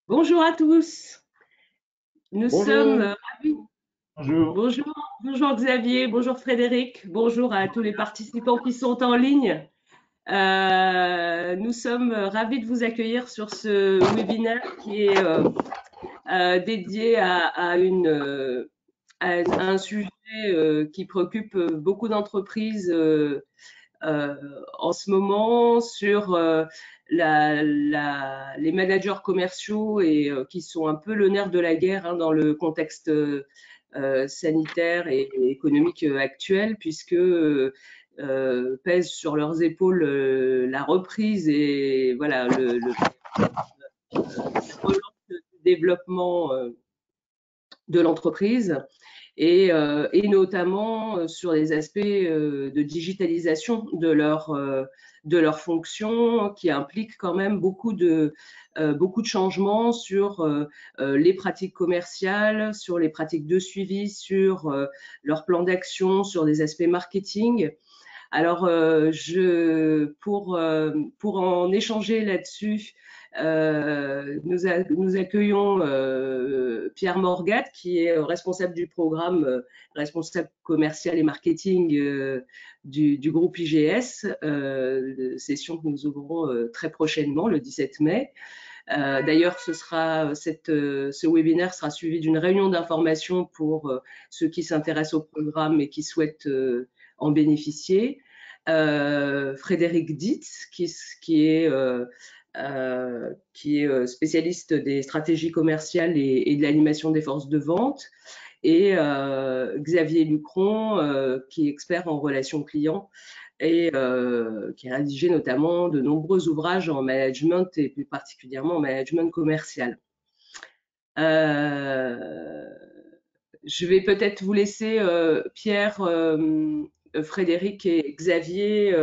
Bonjour à tous. Nous sommes Bonjour. ravis. Bonjour. Bonjour Xavier, bonjour Frédéric, bonjour à tous les participants qui sont en ligne. Nous sommes ravis de vous accueillir sur ce webinaire qui est dédié à un sujet qui préoccupe beaucoup d'entreprises en ce moment sur les managers commerciaux et qui sont un peu le nerf de la guerre hein, dans le contexte sanitaire et économique actuel, puisque pèse sur leurs épaules la reprise et voilà la relance du développement de l'entreprise. Et notamment sur les aspects de digitalisation de leurs fonctions qui impliquent quand même beaucoup de changements sur les pratiques commerciales, sur les pratiques de suivi, sur leur plan d'action, sur des aspects marketing. Alors, pour en échanger là-dessus, nous accueillons Pierre Morgat, qui est responsable du programme, responsable commercial et marketing du groupe IGS, session que nous ouvrons très prochainement, le 17 mai. D'ailleurs, ce webinaire sera suivi d'une réunion d'information pour ceux qui s'intéressent au programme et qui souhaitent en bénéficier. Frédéric Dietz, qui est spécialiste des stratégies commerciales et de l'animation des forces de vente, et Xavier Lucron, qui est expert en relations clients et qui a rédigé notamment de nombreux ouvrages en management et plus particulièrement en management commercial. Je vais peut-être vous laisser, Pierre, Frédéric et Xavier,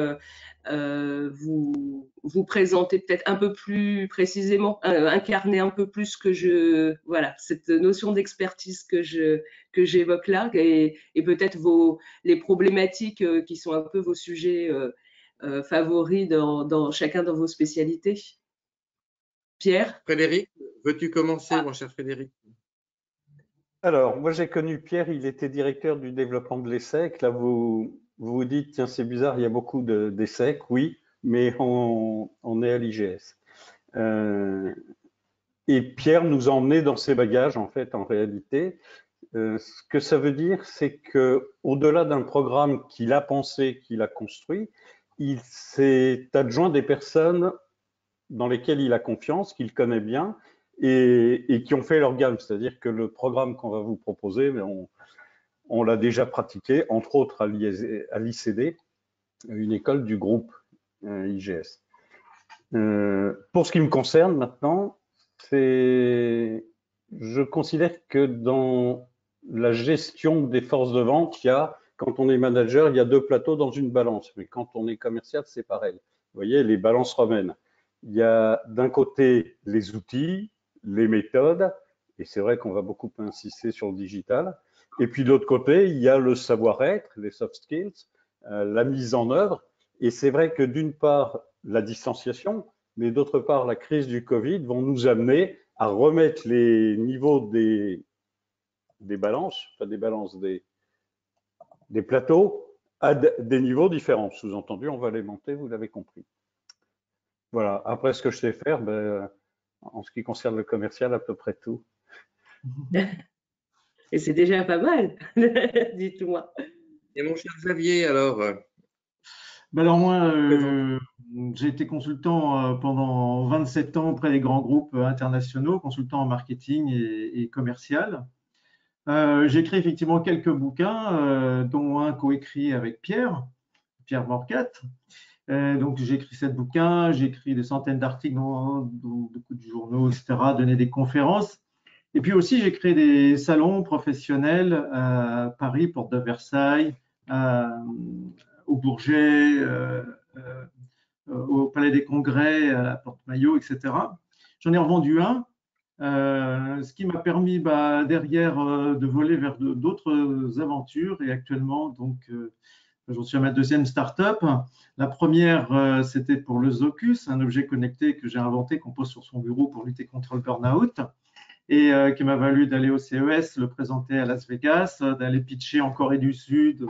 vous présenter peut-être un peu plus précisément, incarner un peu plus cette notion d'expertise que j'évoque là, et peut-être les problématiques qui sont un peu vos sujets favoris chacun dans vos spécialités. Pierre? Frédéric, veux-tu commencer, mon cher Frédéric? Alors, moi j'ai connu Pierre, il était directeur du développement de l'ESSEC. Là, vous vous dites, tiens, c'est bizarre, il y a beaucoup d'ESSEC, oui, mais on est à l'IGS. Et Pierre nous a emmenés dans ses bagages, en fait, en réalité. Ce que ça veut dire, c'est qu'au-delà d'un programme qu'il a pensé, qu'il a construit, il s'est adjoint des personnes dans lesquelles il a confiance, qu'il connaît bien, et qui ont fait leur gamme. C'est-à-dire que le programme qu'on va vous proposer, on l'a déjà pratiqué, entre autres à l'ICD, une école du groupe IGS. Pour ce qui me concerne maintenant, je considère que dans la gestion des forces de vente, quand on est manager, il y a deux plateaux dans une balance. Mais quand on est commercial, c'est pareil. Vous voyez, les balances romaines. Il y a d'un côté les outils, les méthodes, et c'est vrai qu'on va beaucoup insister sur le digital. Et puis de l'autre côté, il y a le savoir-être, les soft skills, la mise en œuvre. Et c'est vrai que d'une part, la distanciation, mais d'autre part, la crise du Covid vont nous amener à remettre les niveaux des balances, pas des balances, des plateaux à des niveaux différents. Sous-entendu, on va les monter, vous l'avez compris. Voilà. Après, ce que je sais faire, en ce qui concerne le commercial, à peu près tout. Et c'est déjà pas mal, dites-moi. Et mon cher Xavier, alors Alors moi, j'ai été consultant pendant 27 ans auprès des grands groupes internationaux, consultant en marketing et commercial. J'ai écrit effectivement quelques bouquins, dont un coécrit avec Pierre Morgat. Donc j'ai écrit 7 bouquins, j'ai écrit des centaines d'articles dans beaucoup de journaux, etc., donné des conférences. Et puis aussi, j'ai créé des salons professionnels à Paris, Porte de Versailles, au Bourget, au Palais des Congrès, à la Porte Maillot, etc. J'en ai revendu un, ce qui m'a permis derrière de voler vers d'autres aventures. Et actuellement, donc, J'en suis à ma deuxième start-up. La première, c'était pour le Zocus, un objet connecté que j'ai inventé, qu'on pose sur son bureau pour lutter contre le burn-out, et qui m'a valu d'aller au CES, le présenter à Las Vegas, d'aller pitcher en Corée du Sud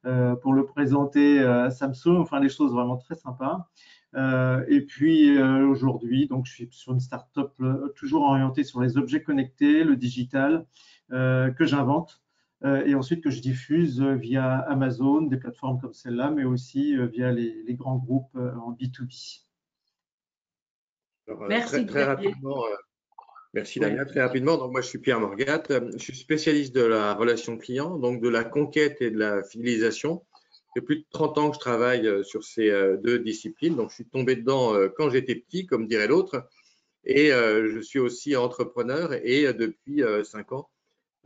pour le présenter à Samsung, enfin des choses vraiment très sympas. Et puis aujourd'hui, donc je suis sur une start-up toujours orientée sur les objets connectés, le digital, que j'invente et ensuite que je diffuse via Amazon, des plateformes comme celle-là, mais aussi via les grands groupes en B2B. Alors, Merci très Xavier. rapidement, merci Damien. Très rapidement, donc moi je suis Pierre Morgat, je suis spécialiste de la relation client, donc de la conquête et de la fidélisation. Ça fait plus de 30 ans que je travaille sur ces deux disciplines, donc je suis tombé dedans quand j'étais petit, comme dirait l'autre, et je suis aussi entrepreneur et depuis 5 ans,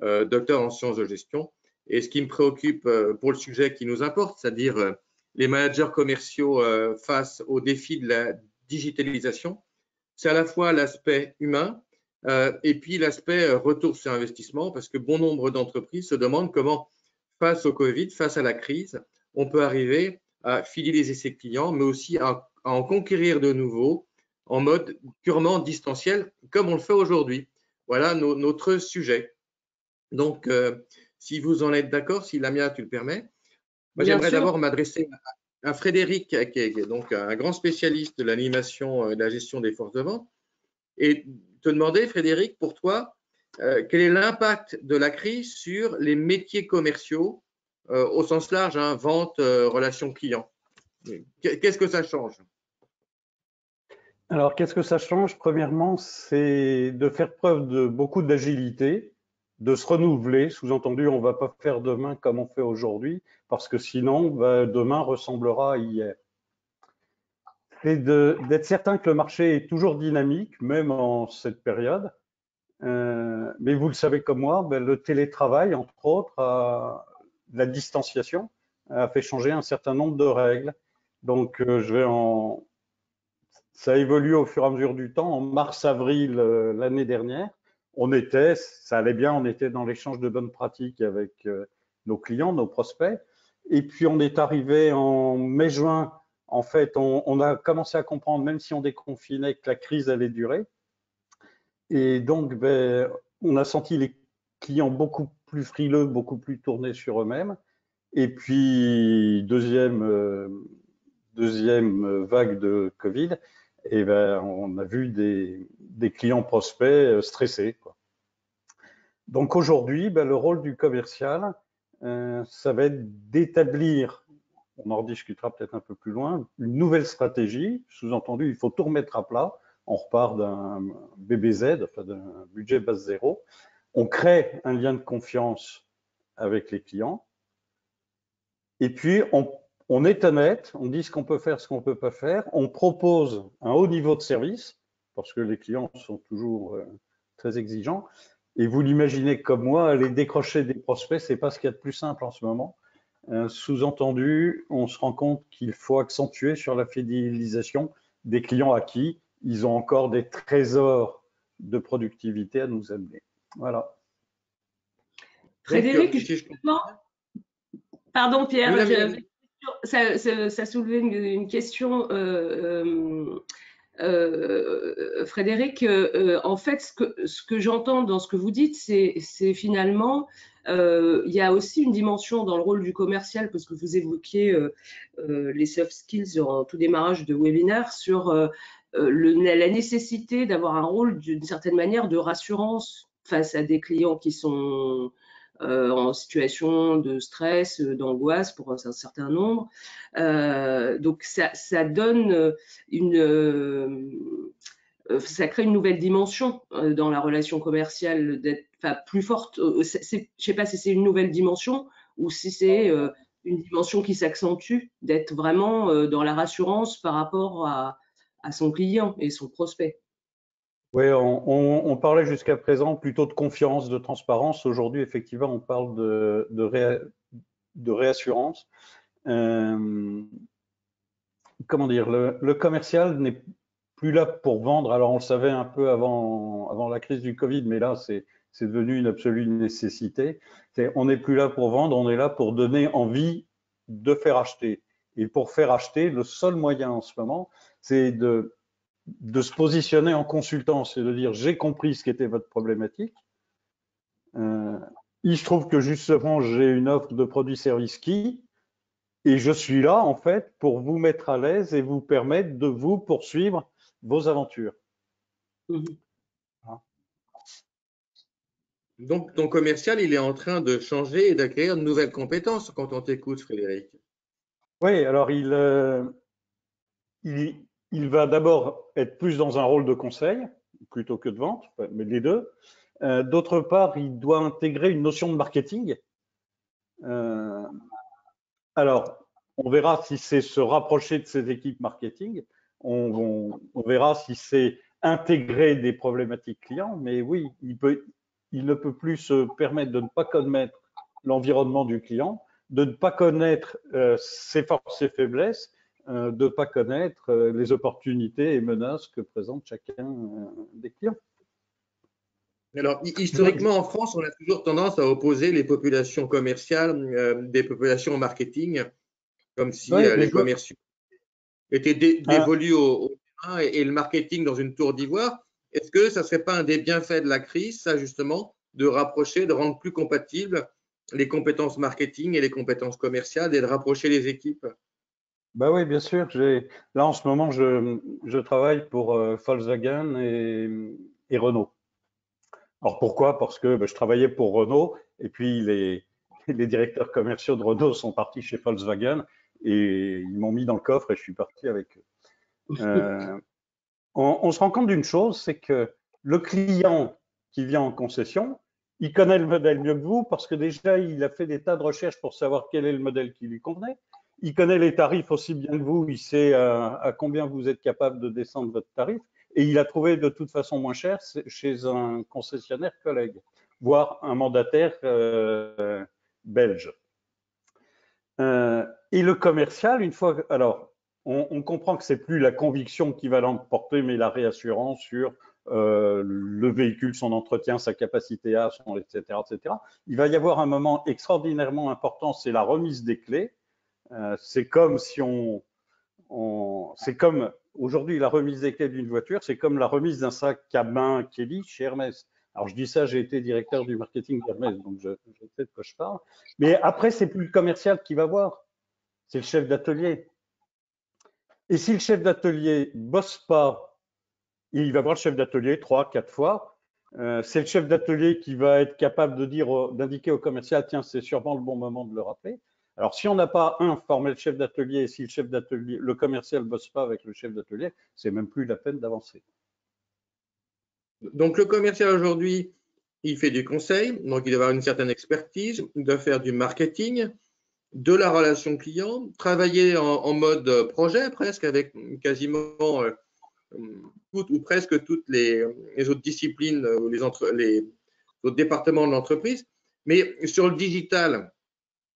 docteur en sciences de gestion. Et ce qui me préoccupe pour le sujet qui nous importe, c'est-à-dire les managers commerciaux face aux défis de la digitalisation, c'est à la fois l'aspect humain et puis l'aspect retour sur investissement, parce que bon nombre d'entreprises se demandent comment, face au Covid, face à la crise, on peut arriver à fidéliser ses clients, mais aussi à en conquérir de nouveaux en mode purement distanciel, comme on le fait aujourd'hui. Voilà notre sujet. Donc, si vous en êtes d'accord, si Lamia, tu le permets, moi j'aimerais d'abord m'adresser à Frédéric, qui est donc un grand spécialiste de l'animation et de la gestion des forces de vente, et te demander, Frédéric, pour toi, quel est l'impact de la crise sur les métiers commerciaux au sens large, hein, vente, relations clients. Qu'est-ce que ça change? Alors, qu'est-ce que ça change? Premièrement, c'est de faire preuve de beaucoup d'agilité, de se renouveler. Sous-entendu, on ne va pas faire demain comme on fait aujourd'hui, parce que sinon, demain ressemblera à hier. C'est d'être certain que le marché est toujours dynamique, même en cette période. Mais vous le savez comme moi, le télétravail, entre autres, la distanciation, a fait changer un certain nombre de règles. Donc, ça évolue au fur et à mesure du temps. En mars-avril l'année dernière, ça allait bien, on était dans l'échange de bonnes pratiques avec nos clients, nos prospects. Et puis, on est arrivé en mai-juin. En fait, on a commencé à comprendre, même si on déconfinait, que la crise allait durer. Et donc, on a senti les clients beaucoup plus frileux, beaucoup plus tournés sur eux-mêmes. Et puis, deuxième vague de Covid, et on a vu des clients prospects stressés, quoi. Donc aujourd'hui, le rôle du commercial, ça va être d'établir, on en rediscutera peut-être un peu plus loin, une nouvelle stratégie. Sous-entendu, il faut tout remettre à plat. On repart d'un BBZ, enfin d'un budget base zéro. On crée un lien de confiance avec les clients. Et puis, on est honnête, on dit ce qu'on peut faire, ce qu'on ne peut pas faire. On propose un haut niveau de service, parce que les clients sont toujours très exigeants. Et vous l'imaginez comme moi, aller décrocher des prospects, ce n'est pas ce qu'il y a de plus simple en ce moment. Sous-entendu, on se rend compte qu'il faut accentuer sur la fidélisation des clients acquis. Ils ont encore des trésors de productivité à nous amener. Voilà. Frédéric, justement, pardon Pierre, oui, ça soulevait une question. Frédéric, en fait, ce que j'entends dans ce que vous dites, c'est finalement, il y a aussi une dimension dans le rôle du commercial, parce que vous évoquiez les soft skills en tout démarrage de webinaire, sur la nécessité d'avoir un rôle d'une certaine manière de rassurance face à des clients qui sont en situation de stress, d'angoisse pour un certain nombre. Donc ça donne ça crée une nouvelle dimension dans la relation commerciale, d'être plus forte. Je ne sais pas si c'est une nouvelle dimension ou si c'est une dimension qui s'accentue, d'être vraiment dans la rassurance par rapport à son client et son prospect. Oui, on parlait jusqu'à présent plutôt de confiance, de transparence. Aujourd'hui, effectivement, on parle de réassurance. Comment dire, le commercial n'est plus là pour vendre. Alors, on le savait un peu avant la crise du Covid, mais là, c'est devenu une absolue nécessité. On n'est plus là pour vendre, on est là pour donner envie de faire acheter. Et pour faire acheter, le seul moyen en ce moment, c'est de se positionner en consultant, c'est de dire j'ai compris ce qu'était votre problématique. Il se trouve que justement j'ai une offre de produits-services qui, et je suis là en fait pour vous mettre à l'aise et vous permettre de vous poursuivre vos aventures. Donc, ton commercial, il est en train de changer et d'acquérir de nouvelles compétences quand on t'écoute, Frédéric. Oui, alors il va d'abord être plus dans un rôle de conseil plutôt que de vente, mais les deux. D'autre part, il doit intégrer une notion de marketing. Alors, on verra si c'est se rapprocher de ses équipes marketing. On verra si c'est intégrer des problématiques clients. Mais oui, il ne peut plus se permettre de ne pas connaître l'environnement du client, de ne pas connaître ses forces et faiblesses, de ne pas connaître les opportunités et menaces que présente chacun des clients. Alors, historiquement, en France, on a toujours tendance à opposer les populations commerciales des populations marketing, comme si les commerciaux étaient dévolus au terrain et le marketing dans une tour d'ivoire. Est-ce que ça ne serait pas un des bienfaits de la crise, ça justement, de rapprocher, de rendre plus compatibles les compétences marketing et les compétences commerciales et de rapprocher les équipes? Bah oui, bien sûr. Là, en ce moment, je travaille pour Volkswagen et Renault. Alors pourquoi? Parce que je travaillais pour Renault et puis les directeurs commerciaux de Renault sont partis chez Volkswagen et ils m'ont mis dans le coffre et je suis parti avec eux. On se rend compte d'une chose, c'est que le client qui vient en concession, il connaît le modèle mieux que vous parce que déjà, il a fait des tas de recherches pour savoir quel est le modèle qui lui convenait. Il connaît les tarifs aussi bien que vous, il sait à combien vous êtes capable de descendre votre tarif et il a trouvé de toute façon moins cher chez un concessionnaire collègue, voire un mandataire belge. Et le commercial, une fois, alors, on comprend que c'est plus la conviction qui va l'emporter, mais la réassurance sur le véhicule, son entretien, sa capacité à, etc., etc. Il va y avoir un moment extraordinairement important, c'est la remise des clés. C'est comme si c'est comme aujourd'hui la remise des clés d'une voiture, c'est comme la remise d'un sac à main Kelly chez Hermès. Alors je dis ça, j'ai été directeur du marketing d'Hermès, donc je sais de quoi je parle. Mais après, c'est plus le commercial qui va voir, c'est le chef d'atelier. Et si le chef d'atelier bosse pas, il va voir le chef d'atelier 3, 4 fois. C'est le chef d'atelier qui va être capable de d'indiquer au commercial, tiens, c'est sûrement le bon moment de le rappeler. Alors, si on n'a pas formé le chef d'atelier, et si le chef d'atelier, le commercial ne bosse pas avec le chef d'atelier, c'est même plus la peine d'avancer. Donc, le commercial aujourd'hui, il fait du conseil, donc il doit avoir une certaine expertise, il doit faire du marketing, de la relation client, travailler en mode projet presque avec quasiment toutes ou presque toutes les autres disciplines ou les autres départements de l'entreprise. Mais sur le digital,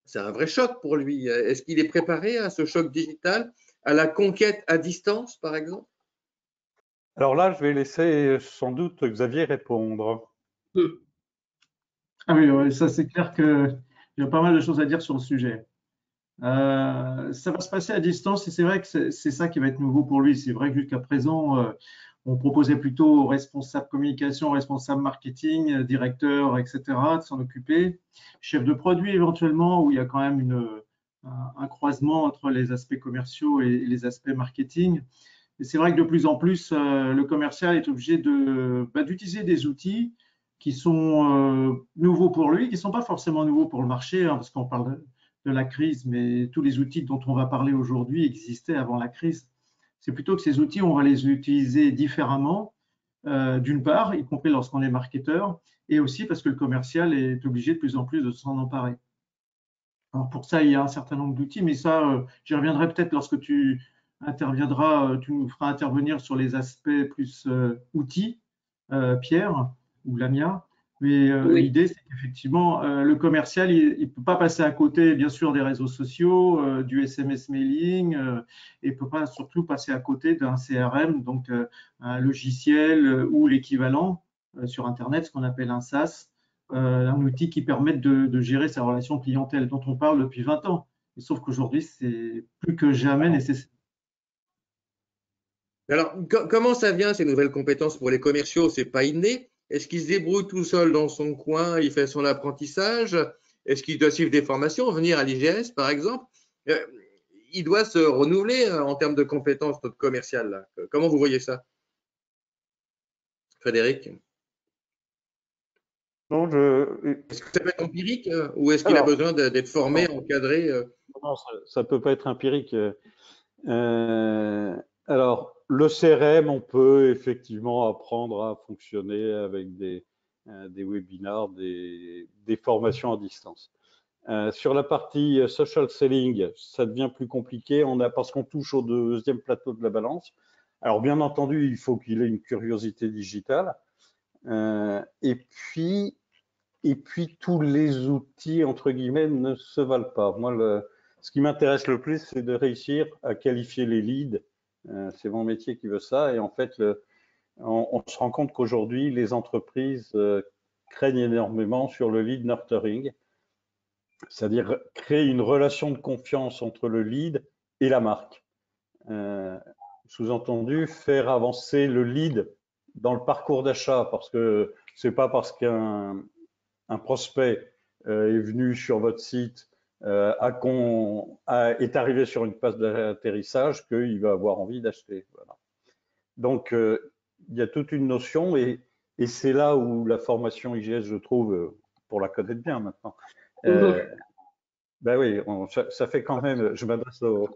c'est un vrai choc pour lui. Est-ce qu'il est préparé à ce choc digital, à la conquête à distance, par exemple? Alors là, je vais laisser sans doute Xavier répondre. Ah oui, ça c'est clair qu'il y a pas mal de choses à dire sur le sujet. Ça va se passer à distance et c'est vrai que c'est ça qui va être nouveau pour lui. C'est vrai que jusqu'à présent, on proposait plutôt aux responsables communication, responsables marketing, directeurs, etc., de s'en occuper. Chef de produit éventuellement, où il y a quand même un croisement entre les aspects commerciaux et les aspects marketing. Et c'est vrai que de plus en plus, le commercial est obligé d'utiliser des outils qui sont nouveaux pour lui, qui ne sont pas forcément nouveaux pour le marché, hein, parce qu'on parle de la crise, mais tous les outils dont on va parler aujourd'hui existaient avant la crise. C'est plutôt que ces outils, on va les utiliser différemment, d'une part, y compris lorsqu'on est marketeur, et aussi parce que le commercial est obligé de plus en plus de s'en emparer. Alors pour ça, il y a un certain nombre d'outils, mais ça, j'y reviendrai peut-être lorsque tu interviendras, tu nous feras intervenir sur les aspects plus outils, Pierre ou Lamia. Mais Oui. l'idée, c'est qu'effectivement, le commercial, il ne peut pas passer à côté, bien sûr, des réseaux sociaux, du SMS mailing, et il ne peut pas surtout passer à côté d'un CRM, donc un logiciel ou l'équivalent sur Internet, ce qu'on appelle un SaaS, un outil qui permet de gérer sa relation clientèle dont on parle depuis 20 ans. sauf qu'aujourd'hui, c'est plus que jamais nécessaire. Alors, comment ça vient, ces nouvelles compétences pour les commerciaux? C'est pas inné? Est-ce qu'il se débrouille tout seul dans son coin, il fait son apprentissage? Est-ce qu'il doit suivre des formations, venir à l'IGS, par exemple? Il doit se renouveler en termes de compétences, notre commercial, là. Comment vous voyez ça, Frédéric? Non, Est-ce que ça peut être empirique ou est-ce qu'il a besoin d'être formé, encadré? Non, ça ne peut pas être empirique. Alors, le CRM, on peut effectivement apprendre à fonctionner avec des webinars, des formations à distance. Sur la partie social selling, ça devient plus compliqué parce qu'on touche au deuxième plateau de la balance. Alors, bien entendu, il faut qu'il ait une curiosité digitale. Et puis, tous les outils, entre guillemets, ne se valent pas. Moi, ce qui m'intéresse le plus, c'est de réussir à qualifier les leads. C'est mon métier qui veut ça. Et en fait, on se rend compte qu'aujourd'hui, les entreprises craignent énormément sur le lead nurturing, c'est-à-dire créer une relation de confiance entre le lead et la marque. Sous-entendu, faire avancer le lead dans le parcours d'achat, parce que c'est pas parce qu'un prospect est venu sur votre site, est arrivé sur une phase d'atterrissage, qu'il va avoir envie d'acheter. Voilà. Donc, il y a toute une notion et c'est là où la formation IGS, je trouve, pour la connaître bien maintenant, ben oui, ça fait quand même, je m'adresse aux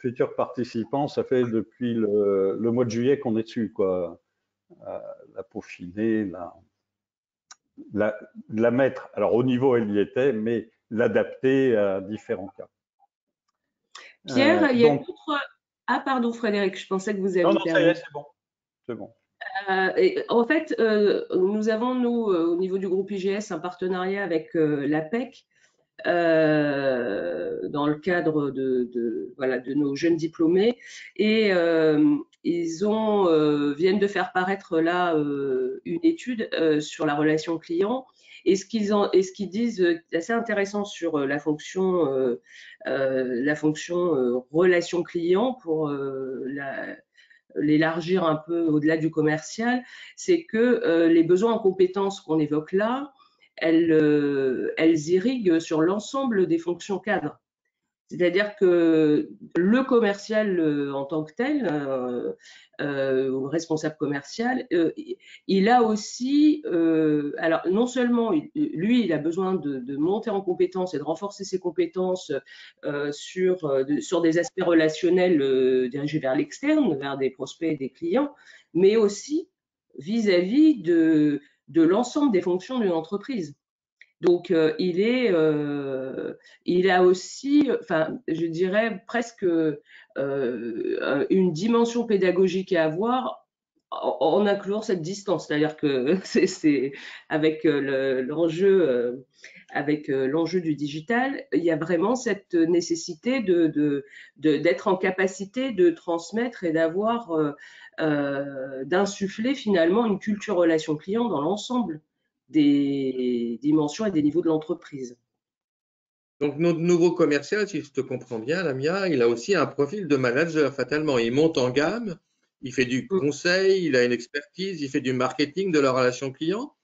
futurs participants, ça fait depuis le mois de juillet qu'on est dessus, quoi. La peaufiner, la mettre, alors au niveau elle y était, mais l'adapter à différents cas. Pierre, il y a d'autres... Ah pardon Frédéric, je pensais que vous aviez terminé. Non, ça y est, c'est bon. C'est bon. En fait, nous avons, au niveau du groupe IGS, un partenariat avec l'APEC dans le cadre de nos jeunes diplômés, et ils viennent de faire paraître là une étude sur la relation client, et ce qu'ils disent assez intéressant sur la fonction relation client pour l'élargir un peu au-delà du commercial, c'est que les besoins en compétences qu'on évoque là, elles irriguent sur l'ensemble des fonctions cadres. C'est-à-dire que le commercial en tant que tel, ou responsable commercial, il a aussi, alors non seulement lui, il a besoin de monter en compétences et de renforcer ses compétences sur des aspects relationnels dirigés vers l'externe, vers des prospects et des clients, mais aussi vis-à-vis de l'ensemble des fonctions d'une entreprise. Donc, il a aussi, enfin, je dirais presque une dimension pédagogique à avoir en incluant cette distance. C'est-à-dire que c'est avec l'enjeu du digital, il y a vraiment cette nécessité d'être en capacité de transmettre et d'insuffler finalement une culture relation client dans l'ensemble des dimensions et des niveaux de l'entreprise. Donc, notre nouveau commercial, si je te comprends bien, Lamia, il a aussi un profil de manager, fatalement. Il monte en gamme, il fait du conseil, il a une expertise, il fait du marketing de la relation client.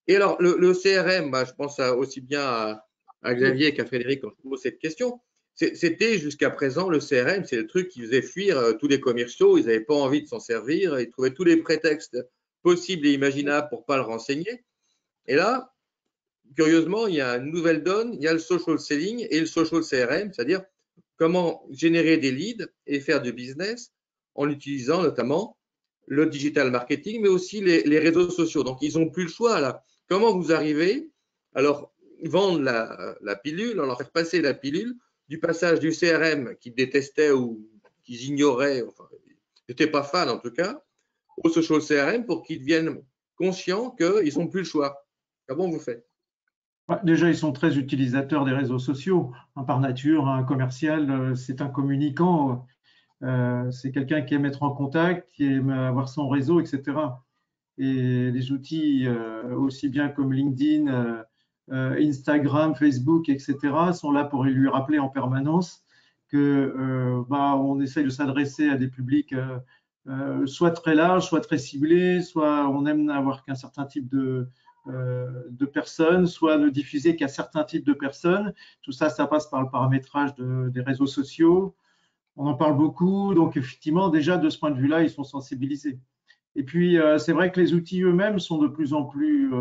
Et alors, le CRM, je pense aussi bien à Xavier qu'à Frédéric quand je pose cette question. C'était jusqu'à présent le CRM, c'est le truc qui faisait fuir tous les commerciaux. Ils n'avaient pas envie de s'en servir, ils trouvaient tous les prétextes possibles et imaginables pour ne pas le renseigner. Et là, curieusement, il y a une nouvelle donne, il y a le social selling et le social CRM, c'est-à-dire comment générer des leads et faire du business en utilisant notamment le digital marketing, mais aussi les réseaux sociaux. Donc, ils n'ont plus le choix là. Comment vous arrivez à leur vendre la pilule, à leur faire passer la pilule du passage du CRM qu'ils détestaient ou qu'ils ignoraient, enfin, n'étaient pas fans en tout cas, au social CRM pour qu'ils deviennent conscients qu'ils n'ont plus le choix. Comment vous faites? Déjà, ils sont très utilisateurs des réseaux sociaux. Par nature, un commercial, c'est un communicant, c'est quelqu'un qui aime être en contact, qui aime avoir son réseau, etc. Et les outils, aussi bien comme LinkedIn, Instagram, Facebook, etc., sont là pour lui rappeler en permanence que on essaye de s'adresser à des publics soit très larges, soit très ciblés, soit on aime n'avoir qu'un certain type de personnes, soit ne diffuser qu'à certains types de personnes. Tout ça, ça passe par le paramétrage des réseaux sociaux. On en parle beaucoup, donc effectivement, déjà de ce point de vue-là, ils sont sensibilisés. Et puis, c'est vrai que les outils eux-mêmes sont de plus en plus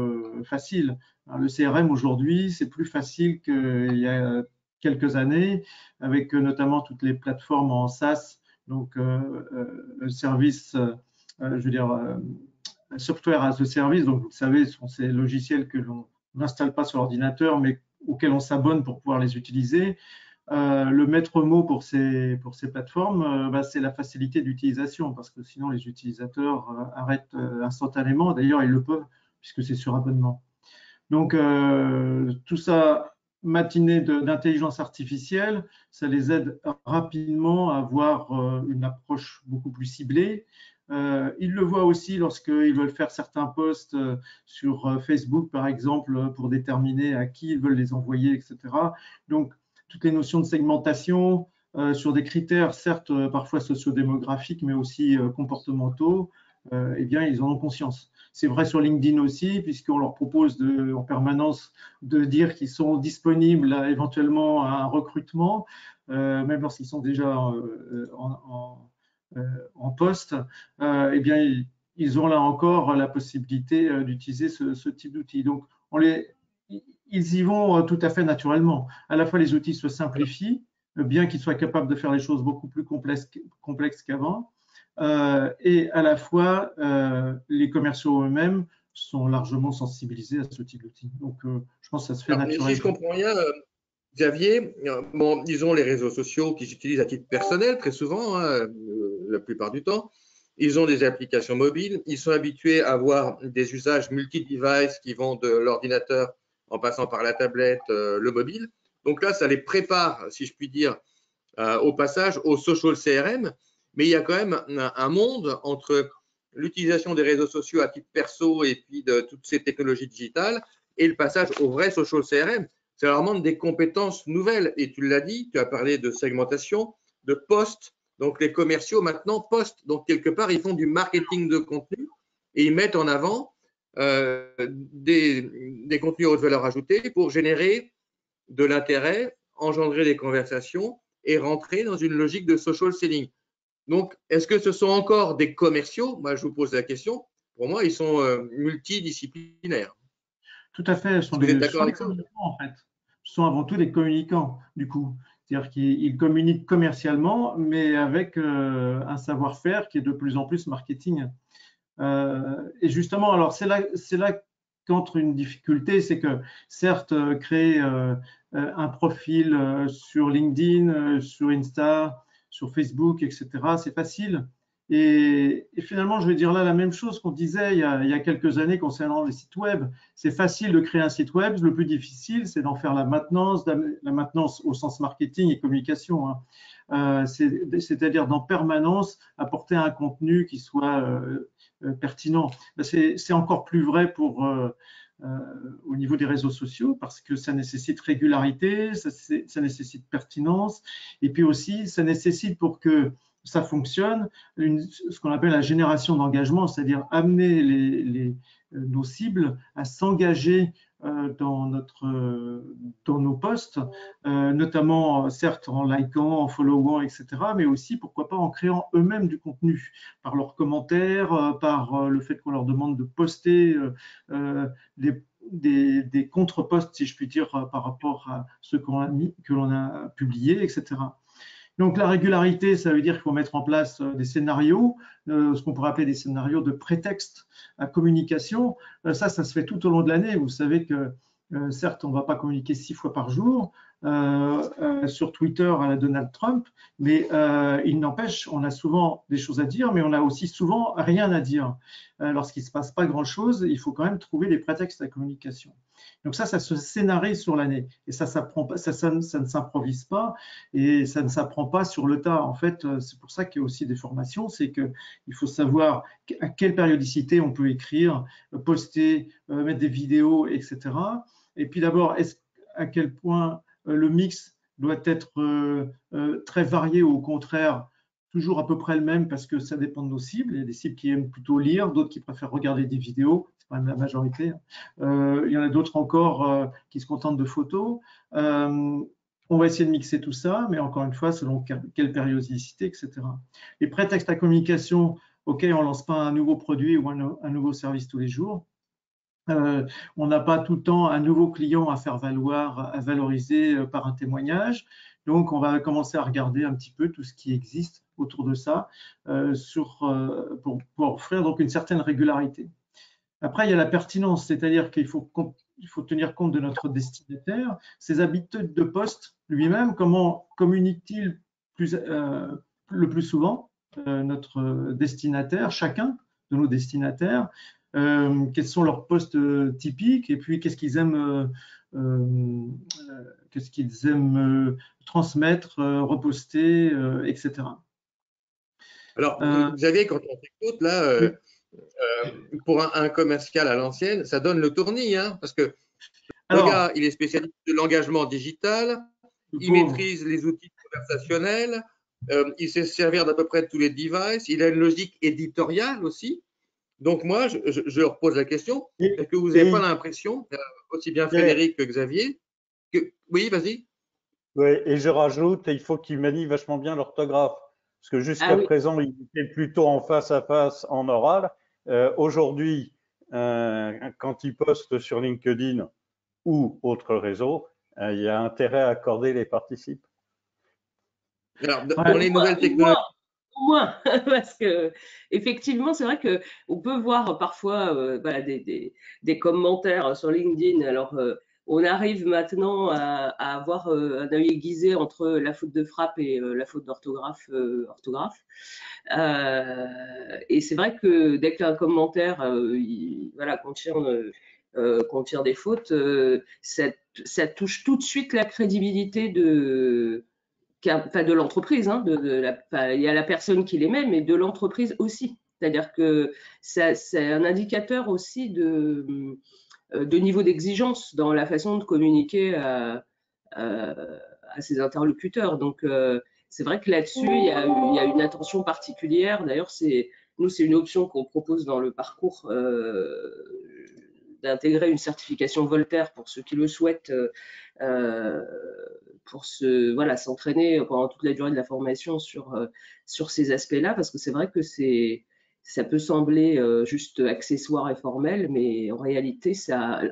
faciles. Le CRM aujourd'hui, c'est plus facile qu'il y a quelques années, avec notamment toutes les plateformes en SaaS, donc service, je veux dire, software as a service. Donc, vous savez, ce sont ces logiciels que l'on n'installe pas sur l'ordinateur, mais auxquels on s'abonne pour pouvoir les utiliser. Le maître mot pour ces plateformes, c'est la facilité d'utilisation, parce que sinon les utilisateurs arrêtent instantanément. D'ailleurs, ils le peuvent puisque c'est sur abonnement. Donc, tout ça, matiné d'intelligence artificielle, ça les aide rapidement à avoir une approche beaucoup plus ciblée. Ils le voient aussi lorsqu'ils veulent faire certains posts sur Facebook, par exemple, pour déterminer à qui ils veulent les envoyer, etc. Donc, toutes les notions de segmentation sur des critères, certes, parfois sociodémographiques, mais aussi comportementaux, eh bien, ils en ont conscience. C'est vrai sur LinkedIn aussi, puisqu'on leur propose en permanence de dire qu'ils sont disponibles éventuellement à un recrutement, même lorsqu'ils sont déjà en poste, eh bien, ils ont là encore la possibilité d'utiliser ce type d'outils. Donc, ils y vont tout à fait naturellement. À la fois, les outils se simplifient, bien qu'ils soient capables de faire les choses beaucoup plus complexes qu'avant, et à la fois, les commerciaux eux-mêmes sont largement sensibilisés à ce type d'outils. Donc, je pense que ça se fait naturellement. Si je comprends bien, Xavier, bon, ils ont les réseaux sociaux qu'ils utilisent à titre personnel très souvent, hein, la plupart du temps. Ils ont des applications mobiles. Ils sont habitués à avoir des usages multi-device qui vont de l'ordinateur en passant par la tablette, le mobile. Donc là, ça les prépare, si je puis dire, au passage au social CRM. Mais il y a quand même un monde entre l'utilisation des réseaux sociaux à titre perso et puis de toutes ces technologies digitales et le passage au vrai social CRM. Ça leur demande des compétences nouvelles. Et tu l'as dit, tu as parlé de segmentation, de post. Donc, les commerciaux maintenant postent. Donc, quelque part, ils font du marketing de contenu et ils mettent en avant des contenus à haute valeur ajoutée pour générer de l'intérêt, engendrer des conversations et rentrer dans une logique de social selling. Donc, est-ce que ce sont encore des commerciaux? Moi, je vous pose la question. Pour moi, ils sont multidisciplinaires. Tout à fait. Vous êtes d'accord avec ça? En fait, ce sont avant tout des communicants, du coup. C'est-à-dire qu'ils communiquent commercialement, mais avec un savoir-faire qui est de plus en plus marketing. Et justement, alors c'est là qu'entre une difficulté, c'est que certes, créer un profil sur LinkedIn, sur Insta, sur Facebook, etc., c'est facile. Et finalement, je vais dire là la même chose qu'on disait il y a quelques années concernant les sites web. C'est facile de créer un site web. Le plus difficile, c'est d'en faire la maintenance au sens marketing et communication. Hein. C'est-à-dire d'en permanence apporter un contenu qui soit pertinent. C'est encore plus vrai au niveau des réseaux sociaux parce que ça nécessite régularité, ça nécessite pertinence et puis aussi ça nécessite pour que ça fonctionne, ce qu'on appelle la génération d'engagement, c'est-à-dire amener nos cibles à s'engager dans nos posts, notamment certes en likant, en followant, etc., mais aussi pourquoi pas en créant eux-mêmes du contenu par leurs commentaires, par le fait qu'on leur demande de poster des contre-posts, si je puis dire, par rapport à ceux que l'on a publiés, etc. Donc la régularité, ça veut dire qu'il faut mettre en place des scénarios, ce qu'on pourrait appeler des scénarios de prétexte à communication. Ça se fait tout au long de l'année. Vous savez que certes, on ne va pas communiquer 6 fois par jour sur Twitter à la Donald Trump, mais il n'empêche, on a souvent des choses à dire, mais on a aussi souvent rien à dire. Lorsqu'il ne se passe pas grand-chose, il faut quand même trouver des prétextes à communication. Donc ça se scénarise sur l'année et ça ne s'improvise pas et ça ne s'apprend pas sur le tas. En fait, c'est pour ça qu'il y a aussi des formations, c'est qu'il faut savoir à quelle périodicité on peut écrire, poster, mettre des vidéos, etc. Et puis d'abord, à quel point le mix doit être très varié ou au contraire toujours à peu près le même parce que ça dépend de nos cibles. Il y a des cibles qui aiment plutôt lire, d'autres qui préfèrent regarder des vidéos, c'est quand même la majorité. Il y en a d'autres encore qui se contentent de photos. On va essayer de mixer tout ça, mais encore une fois, selon quelle périodicité, etc. Les prétextes à communication, OK, on ne lance pas un nouveau produit ou un nouveau service tous les jours. On n'a pas tout le temps un nouveau client à faire valoir, à valoriser par un témoignage. Donc, on va commencer à regarder un petit peu tout ce qui existe autour de ça pour offrir donc une certaine régularité. Après, il y a la pertinence, c'est-à-dire qu'il faut tenir compte de notre destinataire, ses habitudes de poste lui-même, comment communique-t-il le plus souvent notre destinataire, chacun de nos destinataires, quels sont leurs postes typiques et puis qu'est-ce qu'ils aiment transmettre, reposter, etc. Alors, Xavier, quand on t'écoute, là, oui. pour un commercial à l'ancienne, ça donne le tournis, hein, parce que Alors, le gars, il est spécialiste de l'engagement digital, il maîtrise les outils conversationnels, il sait se servir d'à peu près de tous les devices, il a une logique éditoriale aussi. Donc moi, je repose la question, est-ce que vous n'avez pas l'impression, aussi bien Frédéric que Xavier, que… Oui, vas-y. Oui, et je rajoute, il faut qu'ils manient vachement bien l'orthographe. Parce que jusqu'à présent, ils étaient plutôt en face à face, en oral. Aujourd'hui, quand ils postent sur LinkedIn ou autre réseau, il y a intérêt à accorder les participes. Alors, dans les nouvelles technologies… Au moins, parce que effectivement, c'est vrai que on peut voir parfois voilà, des commentaires sur LinkedIn. Alors, on arrive maintenant à avoir un œil aiguisé entre la faute de frappe et la faute d'orthographe. Et c'est vrai que dès qu'un commentaire voilà, contient des fautes, ça touche tout de suite la crédibilité de l'entreprise, hein, il y a la personne qui l'émet, mais de l'entreprise aussi. C'est-à-dire que c'est un indicateur aussi de niveau d'exigence dans la façon de communiquer à ses interlocuteurs. Donc, c'est vrai que là-dessus, il y a une attention particulière. D'ailleurs, nous, c'est une option qu'on propose dans le parcours d'intégrer une certification Voltaire pour ceux qui le souhaitent, pour s'entraîner pendant toute la durée de la formation sur ces aspects-là, parce que c'est vrai que ça peut sembler juste accessoire et formel, mais en réalité,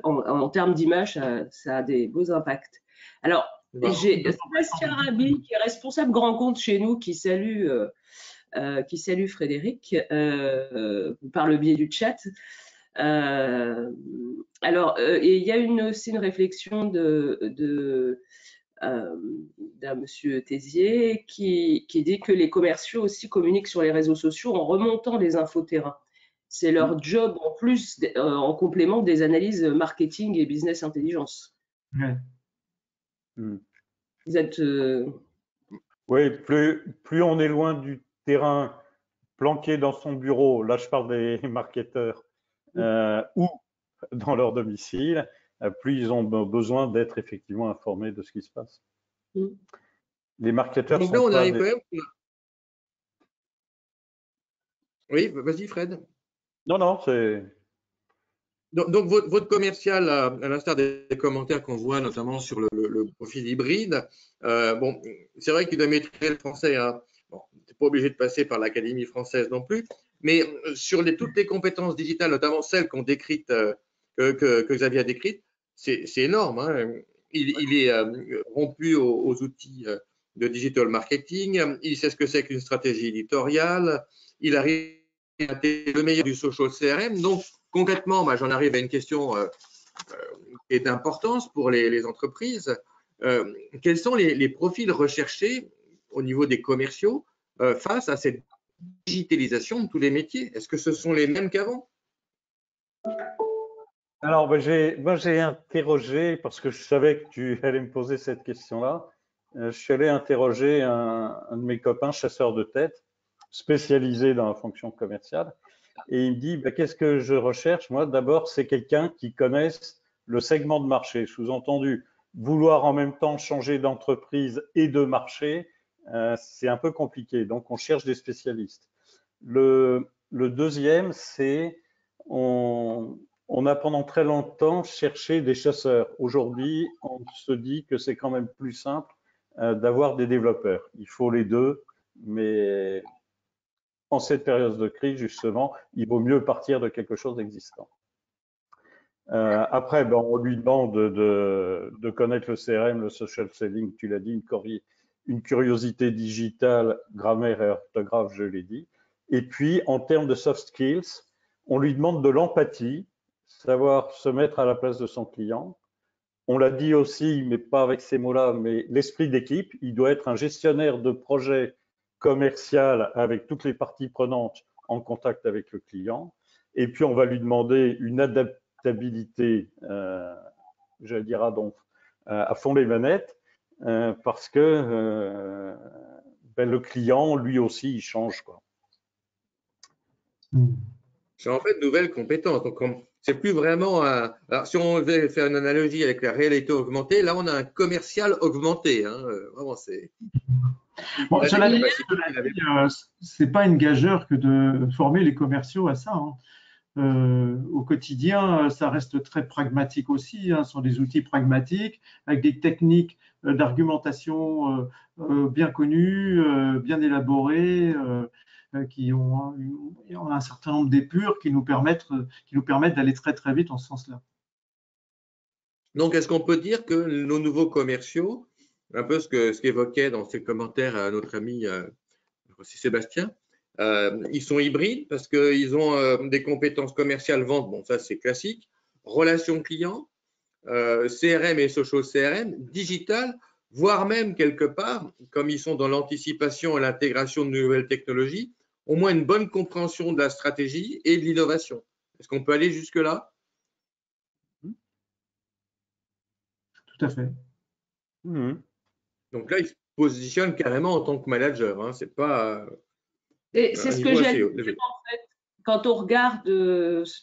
en termes d'image, ça a des beaux impacts. Alors, j'ai Sébastien Rabi, qui est responsable grand compte chez nous, qui salue Frédéric par le biais du chat. Alors, et il y a aussi une réflexion d'un monsieur Tézier qui dit que les commerciaux aussi communiquent sur les réseaux sociaux en remontant les infos terrain. C'est leur job en plus, en complément des analyses marketing et business intelligence. Ouais. Vous êtes… Oui, plus on est loin du terrain, planqué dans son bureau, là je parle des marketeurs, ou dans leur domicile, plus ils ont besoin d'être effectivement informés de ce qui se passe. Les marketeurs donc là, on arrive quand même… Oui, vas-y Fred. Non, c'est… Donc votre commercial, à l'instar des commentaires qu'on voit notamment sur le profil hybride, bon, c'est vrai qu'il doit maîtriser le français. Hein. Bon, t'es pas obligé de passer par l'Académie française non plus, mais sur toutes les compétences digitales, notamment celles qu'on décrite, que Xavier a décrites, c'est énorme. Hein. Il est rompu aux outils de digital marketing. Il sait ce que c'est qu'une stratégie éditoriale. Il arrive à intégrer le meilleur du social CRM. Donc concrètement, j'en arrive à une question qui est d'importance pour les entreprises. Quels sont les profils recherchés au niveau des commerciaux face à cette digitalisation de tous les métiers? Est-ce que ce sont les mêmes qu'avant? Alors, moi, j'ai interrogé, parce que je savais que tu allais me poser cette question-là, je suis allé interroger un de mes copains chasseurs de tête, spécialisé dans la fonction commerciale, et il me dit, qu'est-ce que je recherche? Moi, d'abord, c'est quelqu'un qui connaisse le segment de marché. Sous-entendu, vouloir en même temps changer d'entreprise et de marché, c'est un peu compliqué. Donc, on cherche des spécialistes. Le deuxième, c'est on a pendant très longtemps cherché des chasseurs. Aujourd'hui, on se dit que c'est quand même plus simple d'avoir des développeurs. Il faut les deux, mais en cette période de crise, justement, il vaut mieux partir de quelque chose d'existant. Après, ben, on lui demande de connaître le CRM, le social selling, tu l'as dit, une curiosité digitale, grammaire et orthographe, je l'ai dit. Et puis, en termes de soft skills, on lui demande de l'empathie, savoir se mettre à la place de son client. On l'a dit aussi, mais pas avec ces mots-là, mais l'esprit d'équipe, il doit être un gestionnaire de projet commercial avec toutes les parties prenantes en contact avec le client. Et puis, on va lui demander une adaptabilité, j'allais dire à fond les manettes, parce que ben, le client, lui aussi, il change, quoi. C'est en fait de nouvelles compétences. Donc, c'est plus vraiment un. Alors, si on veut faire une analogie avec la réalité augmentée, là, on a un commercial augmenté. Hein. Vraiment, c'est. Bon, cela dit, c'est pas une gageure que de former les commerciaux à ça. Hein. Au quotidien, ça reste très pragmatique aussi. Hein. Ce sont des outils pragmatiques avec des techniques d'argumentation bien connues, bien élaborées, qui ont un certain nombre d'épures qui nous permettent d'aller très très vite en ce sens-là. Donc, est-ce qu'on peut dire que nos nouveaux commerciaux, un peu ce qu'évoquait dans ses commentaires notre ami Sébastien, ils sont hybrides parce qu'ils ont des compétences commerciales, vente, bon ça c'est classique, relations clients, CRM et social CRM, digital, voire même quelque part, comme ils sont dans l'anticipation et l'intégration de nouvelles technologies, au moins une bonne compréhension de la stratégie et de l'innovation. Est-ce qu'on peut aller jusque-là? Tout à fait. Donc là, ils se positionnent carrément en tant que manager. Hein. C'est pas. Et c'est ce que j'ai en fait. Quand on regarde,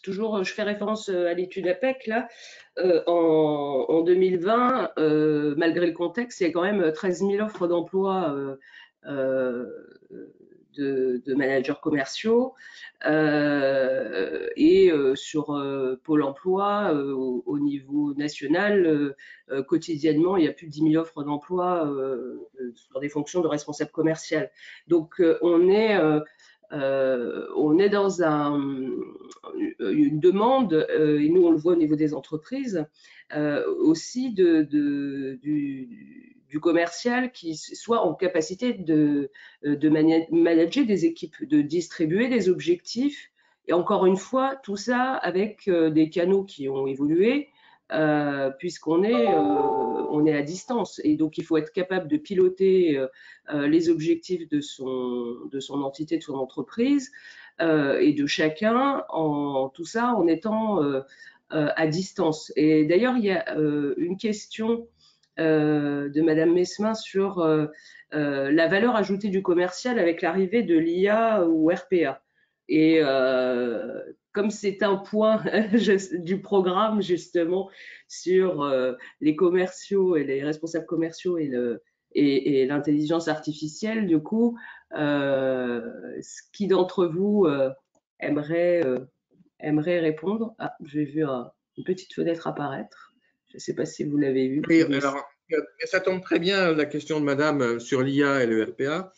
toujours, je fais référence à l'étude APEC, là, en 2020, malgré le contexte, il y a quand même 13 000 offres d'emploi de managers commerciaux. Et sur Pôle emploi, au niveau national, quotidiennement, il y a plus de 10 000 offres d'emploi sur des fonctions de responsable commercial. Donc, on est dans une demande, et nous on le voit au niveau des entreprises, aussi du commercial qui soit en capacité de manager des équipes, de distribuer des objectifs. Et encore une fois, tout ça avec des canaux qui ont évolué, puisqu'on est à distance. Et donc, il faut être capable de piloter les objectifs de son entité, de son entreprise et de chacun, tout ça en étant à distance. Et d'ailleurs, il y a une question de Madame Mesmin sur la valeur ajoutée du commercial avec l'arrivée de l'IA ou RPA. Et comme c'est un point du programme justement sur les commerciaux et les responsables commerciaux et l'intelligence artificielle, du coup, qui d'entre vous aimerait répondre? Ah, j'ai vu une petite fenêtre apparaître. Je ne sais pas si vous l'avez vu. Oui, alors, ça tombe très bien la question de Madame sur l'IA et le RPA,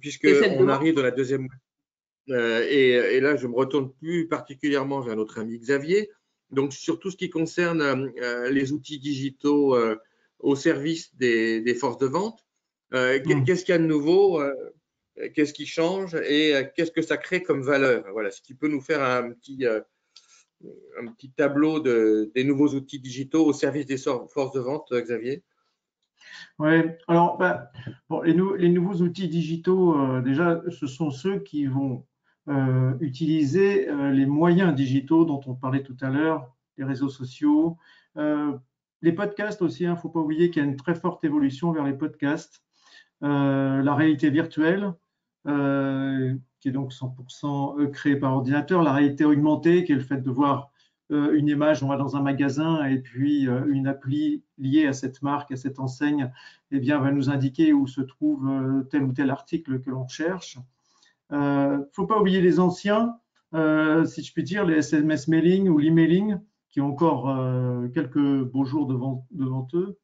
puisqu'on arrive dans la deuxième moitié. Et là, je me retourne plus particulièrement vers notre ami Xavier. Donc, sur tout ce qui concerne les outils digitaux au service des forces de vente, qu'est-ce qu'il y a de nouveau, qu'est-ce qui change et qu'est-ce que ça crée comme valeur? Voilà, si tu peux nous faire un petit tableau des nouveaux outils digitaux au service des forces de vente, Xavier. Oui, alors bon, les nouveaux outils digitaux, déjà, ce sont ceux qui vont utiliser les moyens digitaux dont on parlait tout à l'heure, les réseaux sociaux, les podcasts aussi. Il ne faut pas oublier qu'il y a une très forte évolution vers les podcasts, la réalité virtuelle, qui est donc 100% créée par ordinateur, la réalité augmentée, qui est le fait de voir une image, on va dans un magasin et puis une appli liée à cette marque, à cette enseigne, eh bien, va nous indiquer où se trouve tel ou tel article que l'on cherche. Il ne faut pas oublier les anciens, si je puis dire, les SMS mailing ou l'emailing, qui ont encore quelques beaux jours devant eux.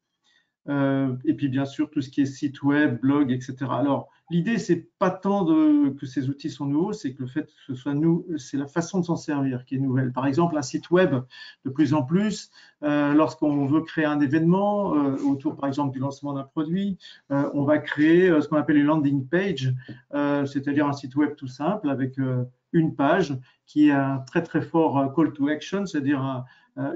Et puis bien sûr tout ce qui est site web, blog, etc. Alors l'idée c'est pas tant que ces outils sont nouveaux, c'est que le fait que ce soit nous, c'est la façon de s'en servir qui est nouvelle. Par exemple un site web, de plus en plus, lorsqu'on veut créer un événement autour par exemple du lancement d'un produit, on va créer ce qu'on appelle une landing page, c'est-à-dire un site web tout simple avec une page qui a un très très fort call to action, c'est-à-dire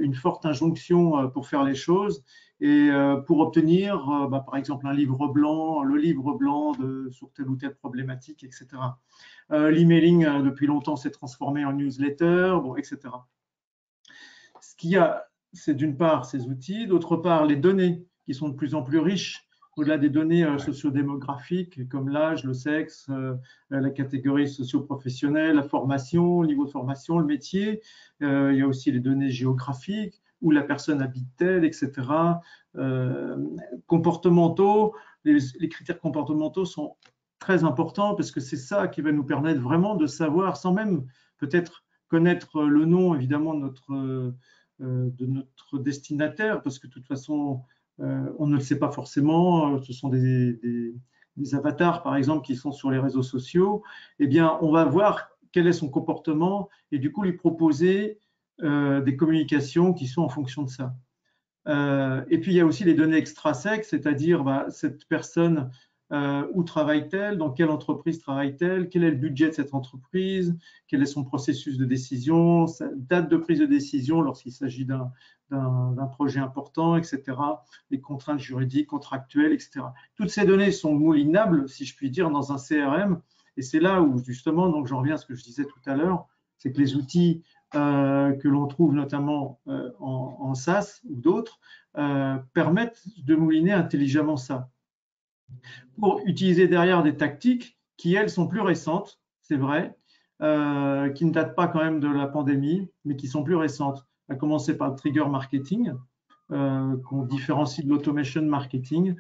une forte injonction pour faire les choses. Et pour obtenir, par exemple, un livre blanc, le livre blanc sur telle ou telle problématique, etc. L'emailing, depuis longtemps, s'est transformé en newsletter, bon, etc. Ce qu'il y a, c'est d'une part ces outils, d'autre part les données qui sont de plus en plus riches, au-delà des données sociodémographiques comme l'âge, le sexe, la catégorie socio-professionnelle, la formation, le niveau de formation, le métier. Il y a aussi les données géographiques, où la personne habite-t-elle, etc. Comportementaux, les critères comportementaux sont très importants parce que c'est ça qui va nous permettre vraiment de savoir, sans même peut-être connaître le nom évidemment de notre destinataire, parce que de toute façon, on ne le sait pas forcément, ce sont des avatars par exemple qui sont sur les réseaux sociaux, eh bien on va voir quel est son comportement et du coup lui proposer des communications qui sont en fonction de ça. Et puis il y a aussi les données extrinsèques, c'est-à-dire cette personne, où travaille-t-elle, dans quelle entreprise travaille-t-elle, quel est le budget de cette entreprise, quel est son processus de décision, sa date de prise de décision lorsqu'il s'agit d'un projet important, etc., les contraintes juridiques, contractuelles, etc. Toutes ces données sont moulinables, si je puis dire, dans un CRM, et c'est là où justement, donc j'en reviens à ce que je disais tout à l'heure, c'est que les outils que l'on trouve notamment en SaaS ou d'autres permettent de mouliner intelligemment ça. Pour utiliser derrière des tactiques qui, elles, sont plus récentes, c'est vrai, qui ne datent pas quand même de la pandémie, mais qui sont plus récentes. À commencer par le trigger marketing, qu'on différencie de l'automation marketing.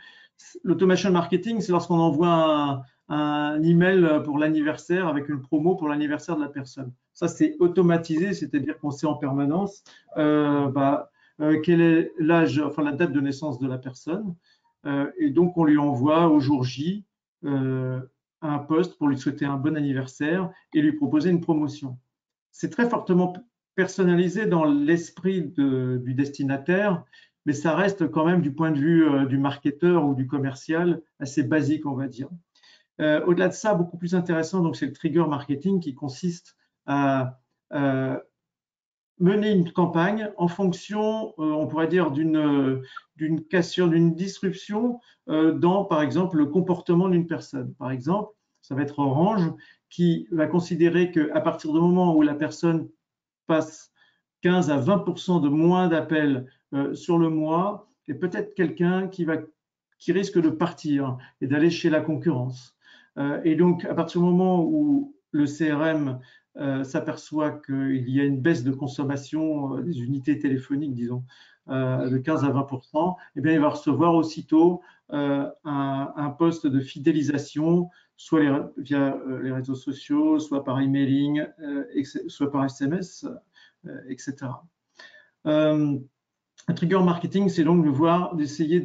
L'automation marketing, c'est lorsqu'on envoie un email pour l'anniversaire avec une promo pour l'anniversaire de la personne. Ça, c'est automatisé, c'est-à-dire qu'on sait en permanence quel est l'âge, enfin la date de naissance de la personne. Et donc, on lui envoie au jour J un post pour lui souhaiter un bon anniversaire et lui proposer une promotion. C'est très fortement personnalisé dans l'esprit du destinataire, mais ça reste quand même du point de vue du marketeur ou du commercial assez basique, on va dire. Au-delà de ça, beaucoup plus intéressant, donc c'est le trigger marketing qui consiste à mener une campagne en fonction, on pourrait dire, d'une cassure, d'une disruption dans, par exemple, le comportement d'une personne. Par exemple, ça va être Orange qui va considérer qu'à partir du moment où la personne passe 15 à 20% de moins d'appels sur le mois, et peut-être quelqu'un qui risque de partir et d'aller chez la concurrence. Et donc, à partir du moment où le CRM s'aperçoit qu'il y a une baisse de consommation des unités téléphoniques, disons, de 15 à 20%, eh bien, il va recevoir aussitôt un poste de fidélisation, soit via les réseaux sociaux, soit par emailing, soit par SMS, etc. Un trigger marketing, c'est donc d'essayer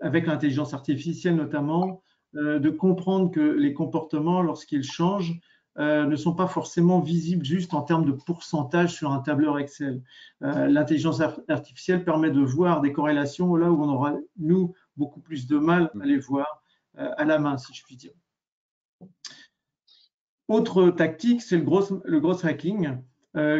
avec l'intelligence artificielle notamment, de comprendre que les comportements, lorsqu'ils changent, ne sont pas forcément visibles juste en termes de pourcentage sur un tableur Excel. L'intelligence artificielle permet de voir des corrélations là où on aura, nous, beaucoup plus de mal à les voir à la main, si je puis dire. Autre tactique, c'est le growth hacking,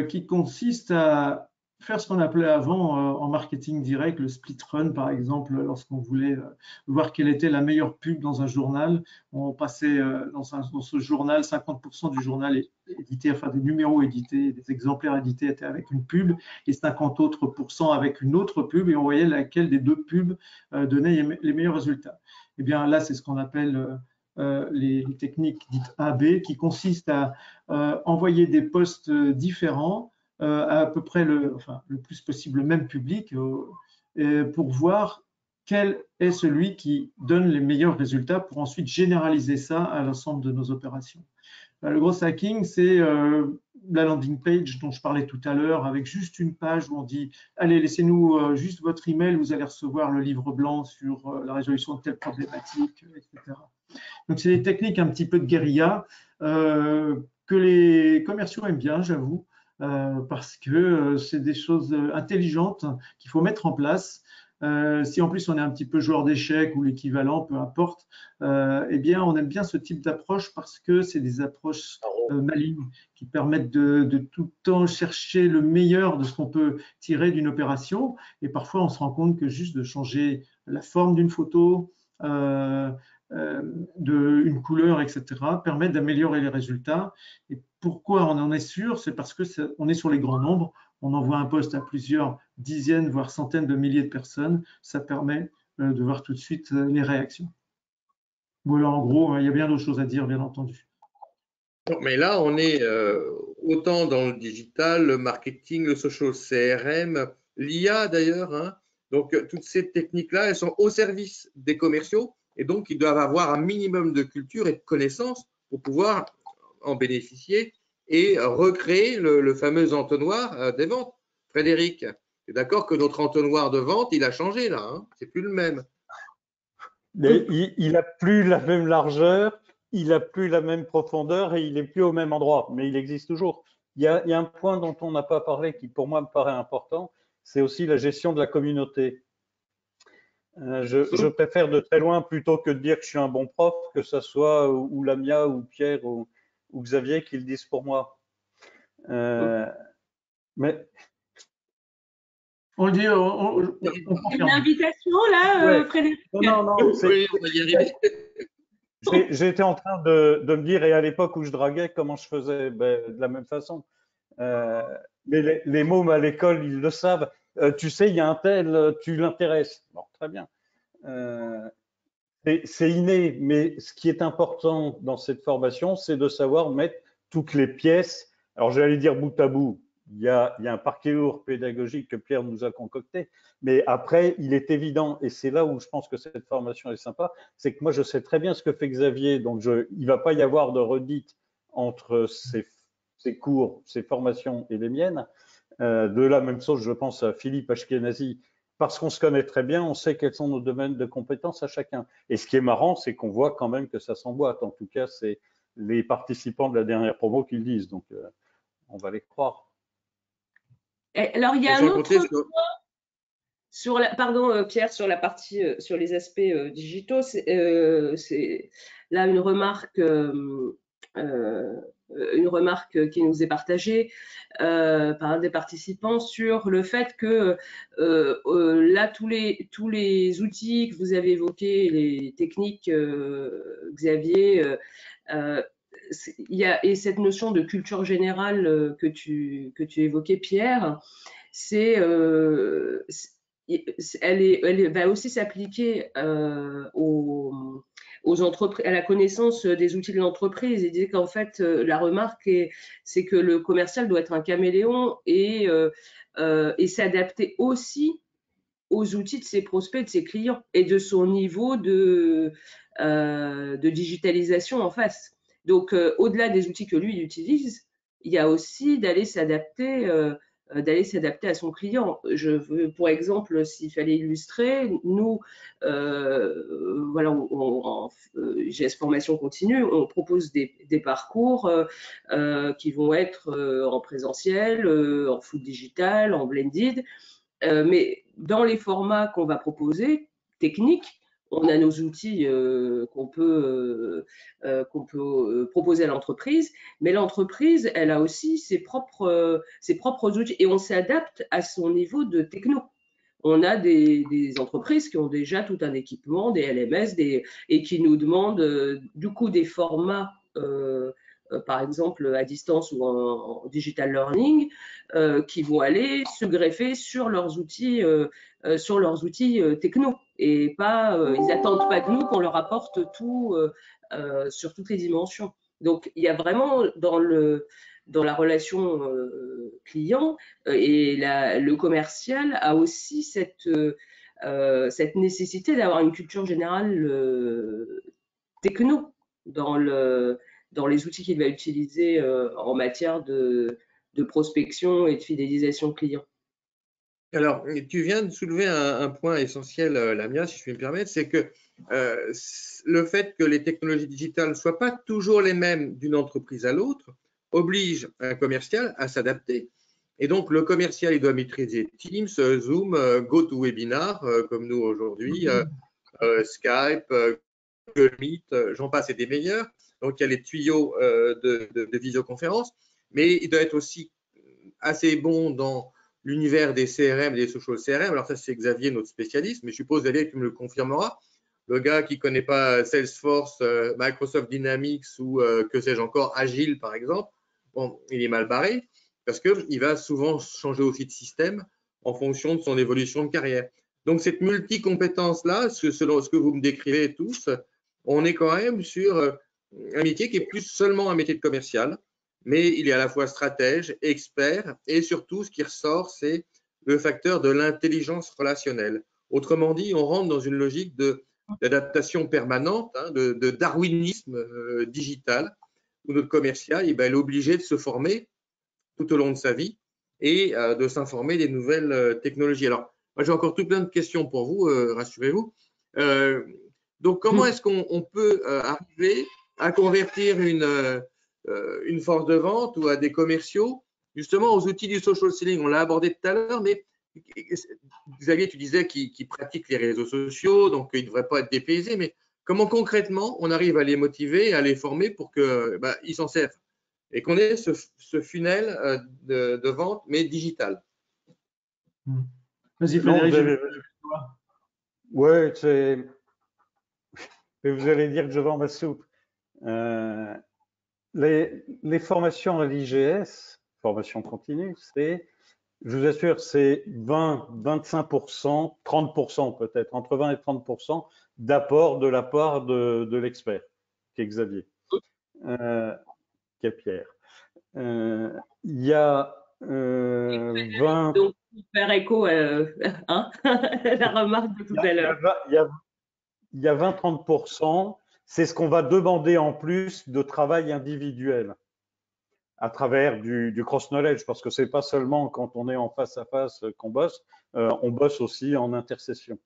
qui consiste à faire ce qu'on appelait avant en marketing direct, le split run par exemple, lorsqu'on voulait voir quelle était la meilleure pub dans un journal. On passait dans ce journal, 50% du journal édité, enfin des numéros édités, des exemplaires édités étaient avec une pub et 50 autres % avec une autre pub, et on voyait laquelle des deux pubs donnait les meilleurs résultats. Et bien là, c'est ce qu'on appelle les techniques dites AB, qui consistent à envoyer des posts différents à peu près le plus possible le même public pour voir quel est celui qui donne les meilleurs résultats pour ensuite généraliser ça à l'ensemble de nos opérations. Le gros hacking, c'est la landing page dont je parlais tout à l'heure, avec juste une page où on dit « Allez, laissez-nous juste votre email, vous allez recevoir le livre blanc sur la résolution de telle problématique, etc. » Donc, c'est des techniques un petit peu de guérilla que les commerciaux aiment bien, j'avoue, parce que c'est des choses intelligentes qu'il faut mettre en place. Si en plus on est un petit peu joueur d'échecs ou l'équivalent, peu importe, eh bien on aime bien ce type d'approche parce que c'est des approches malignes qui permettent de tout le temps chercher le meilleur de ce qu'on peut tirer d'une opération. Et parfois on se rend compte que juste de changer la forme d'une photo, d'une couleur, etc., permet d'améliorer les résultats. Et pourquoi on en est sûr? C'est parce qu'on est sur les grands nombres. On envoie un post à plusieurs dizaines, voire centaines de milliers de personnes. Ça permet de voir tout de suite les réactions. Voilà, en gros, il y a bien d'autres choses à dire, bien entendu. Mais là, on est autant dans le digital, le marketing, le social CRM, l'IA d'ailleurs. Hein. Donc, toutes ces techniques-là, elles sont au service des commerciaux et donc ils doivent avoir un minimum de culture et de connaissances pour pouvoir en bénéficier et recréer le fameux entonnoir des ventes. Frédéric, tu es d'accord que notre entonnoir de vente, il a changé là, hein, c'est plus le même. Il n'a plus la même largeur, il n'a plus la même profondeur et il n'est plus au même endroit, mais il existe toujours. Il y a un point dont on n'a pas parlé qui pour moi me paraît important, c'est aussi la gestion de la communauté. Je préfère de très loin, plutôt que de dire que je suis un bon prof, que ce soit ou Lamia ou Pierre ou Xavier qui le disent pour moi. Mais on le dit, on confirme. Une invitation là, ouais. Frédéric. Non, oui, on va y arriver. J'étais en train de me dire, et à l'époque où je draguais, comment je faisais de la même façon. Mais les mômes à l'école, ils le savent. Tu sais, il y a un tel, tu l'intéresses. Bon, très bien. C'est inné, mais ce qui est important dans cette formation, c'est de savoir mettre toutes les pièces. Alors, j'allais dire bout à bout. Il y a un parcours pédagogique que Pierre nous a concocté, mais après, il est évident, et c'est là où je pense que cette formation est sympa, c'est que moi, je sais très bien ce que fait Xavier, donc il ne va pas y avoir de redite entre ses cours, ses formations et les miennes. De la même chose, je pense à Philippe Ashkenazi, parce qu'on se connaît très bien, on sait quels sont nos domaines de compétences à chacun. Et ce qui est marrant, c'est qu'on voit quand même que ça s'emboîte. En tout cas, c'est les participants de la dernière promo qui le disent, donc on va les croire. Alors, il y a un autre point sur pardon Pierre, sur la partie, sur les aspects digitaux, c'est là une remarque qui nous est partagée par un des participants sur le fait que là, tous les outils que vous avez évoqués, les techniques, Xavier, il y a, et cette notion de culture générale que tu évoquais, Pierre, elle va aussi s'appliquer aux entreprises, à la connaissance des outils de l'entreprise. Il dit qu'en fait, la remarque, c'est que le commercial doit être un caméléon et s'adapter aussi aux outils de ses prospects, de ses clients et de son niveau de digitalisation en face. Donc, au-delà des outils que lui utilise, il y a aussi d'aller s'adapter à son client. Je veux, pour exemple, s'il fallait illustrer, nous, voilà, en GS Formation Continue, on propose des parcours qui vont être en présentiel, en full digital, en blended, mais dans les formats qu'on va proposer, techniques, on a nos outils qu'on peut proposer à l'entreprise, mais l'entreprise, elle a aussi ses propres outils et on s'adapte à son niveau de techno. On a des entreprises qui ont déjà tout un équipement, des LMS, et qui nous demandent du coup des formats, par exemple à distance ou en digital learning, qui vont aller se greffer sur leurs outils techno. Et pas, ils n'attendent pas de nous qu'on leur apporte tout sur toutes les dimensions. Donc, il y a vraiment dans dans la relation client, et le commercial a aussi cette nécessité d'avoir une culture générale techno dans les outils qu'il va utiliser en matière de prospection et de fidélisation client. Alors, tu viens de soulever un point essentiel, Lamia, si je puis me permettre, c'est que le fait que les technologies digitales ne soient pas toujours les mêmes d'une entreprise à l'autre oblige un commercial à s'adapter. Et donc, le commercial, il doit maîtriser Teams, Zoom, GoToWebinar, comme nous aujourd'hui, Skype, Google Meet, j'en passe et des meilleurs. Donc, il y a les tuyaux de visioconférence, mais il doit être aussi assez bon dans l'univers des CRM et des social CRM. Alors ça, c'est Xavier, notre spécialiste, mais je suppose, Xavier, tu me le confirmeras. Le gars qui ne connaît pas Salesforce, Microsoft Dynamics ou que sais-je encore, Agile, par exemple, bon, il est mal barré parce qu'il va souvent changer aussi de système en fonction de son évolution de carrière. Donc, cette multi-compétence-là, selon ce que vous me décrivez tous, on est quand même sur un métier qui est plus seulement un métier de commercial, mais il est à la fois stratège, expert, et surtout, ce qui ressort, c'est le facteur de l'intelligence relationnelle. Autrement dit, on rentre dans une logique d'adaptation permanente, hein, de darwinisme digital, où notre commercial il est obligé de se former tout au long de sa vie et de s'informer des nouvelles technologies. Alors, moi, j'ai encore tout plein de questions pour vous, rassurez-vous. Donc, comment est-ce qu'on peut arriver à convertir une force de vente ou à des commerciaux, justement aux outils du social selling? On l'a abordé tout à l'heure, mais Xavier, tu disais qu'ils pratiquent les réseaux sociaux, donc ils ne devraient pas être dépaysés, mais comment concrètement on arrive à les motiver, à les former pour qu'ils s'en servent et qu'on ait ce funnel de vente, mais digital? Vas-y, Frédéric. Ouais, vous allez dire que je vends ma soupe. Les formations à l'IGS, formation continue, je vous assure, c'est 20, 25%, 30% peut-être, entre 20 et 30% d'apport de la part de l'expert, qui est Xavier, qui est Pierre. Il y a 20… Donc, pour faire écho hein, la remarque de tout à l'heure. Il y a 20-30%, c'est ce qu'on va demander en plus de travail individuel à travers du cross-knowledge, parce que ce n'est pas seulement quand on est en face à face qu'on bosse, on bosse aussi en intercession.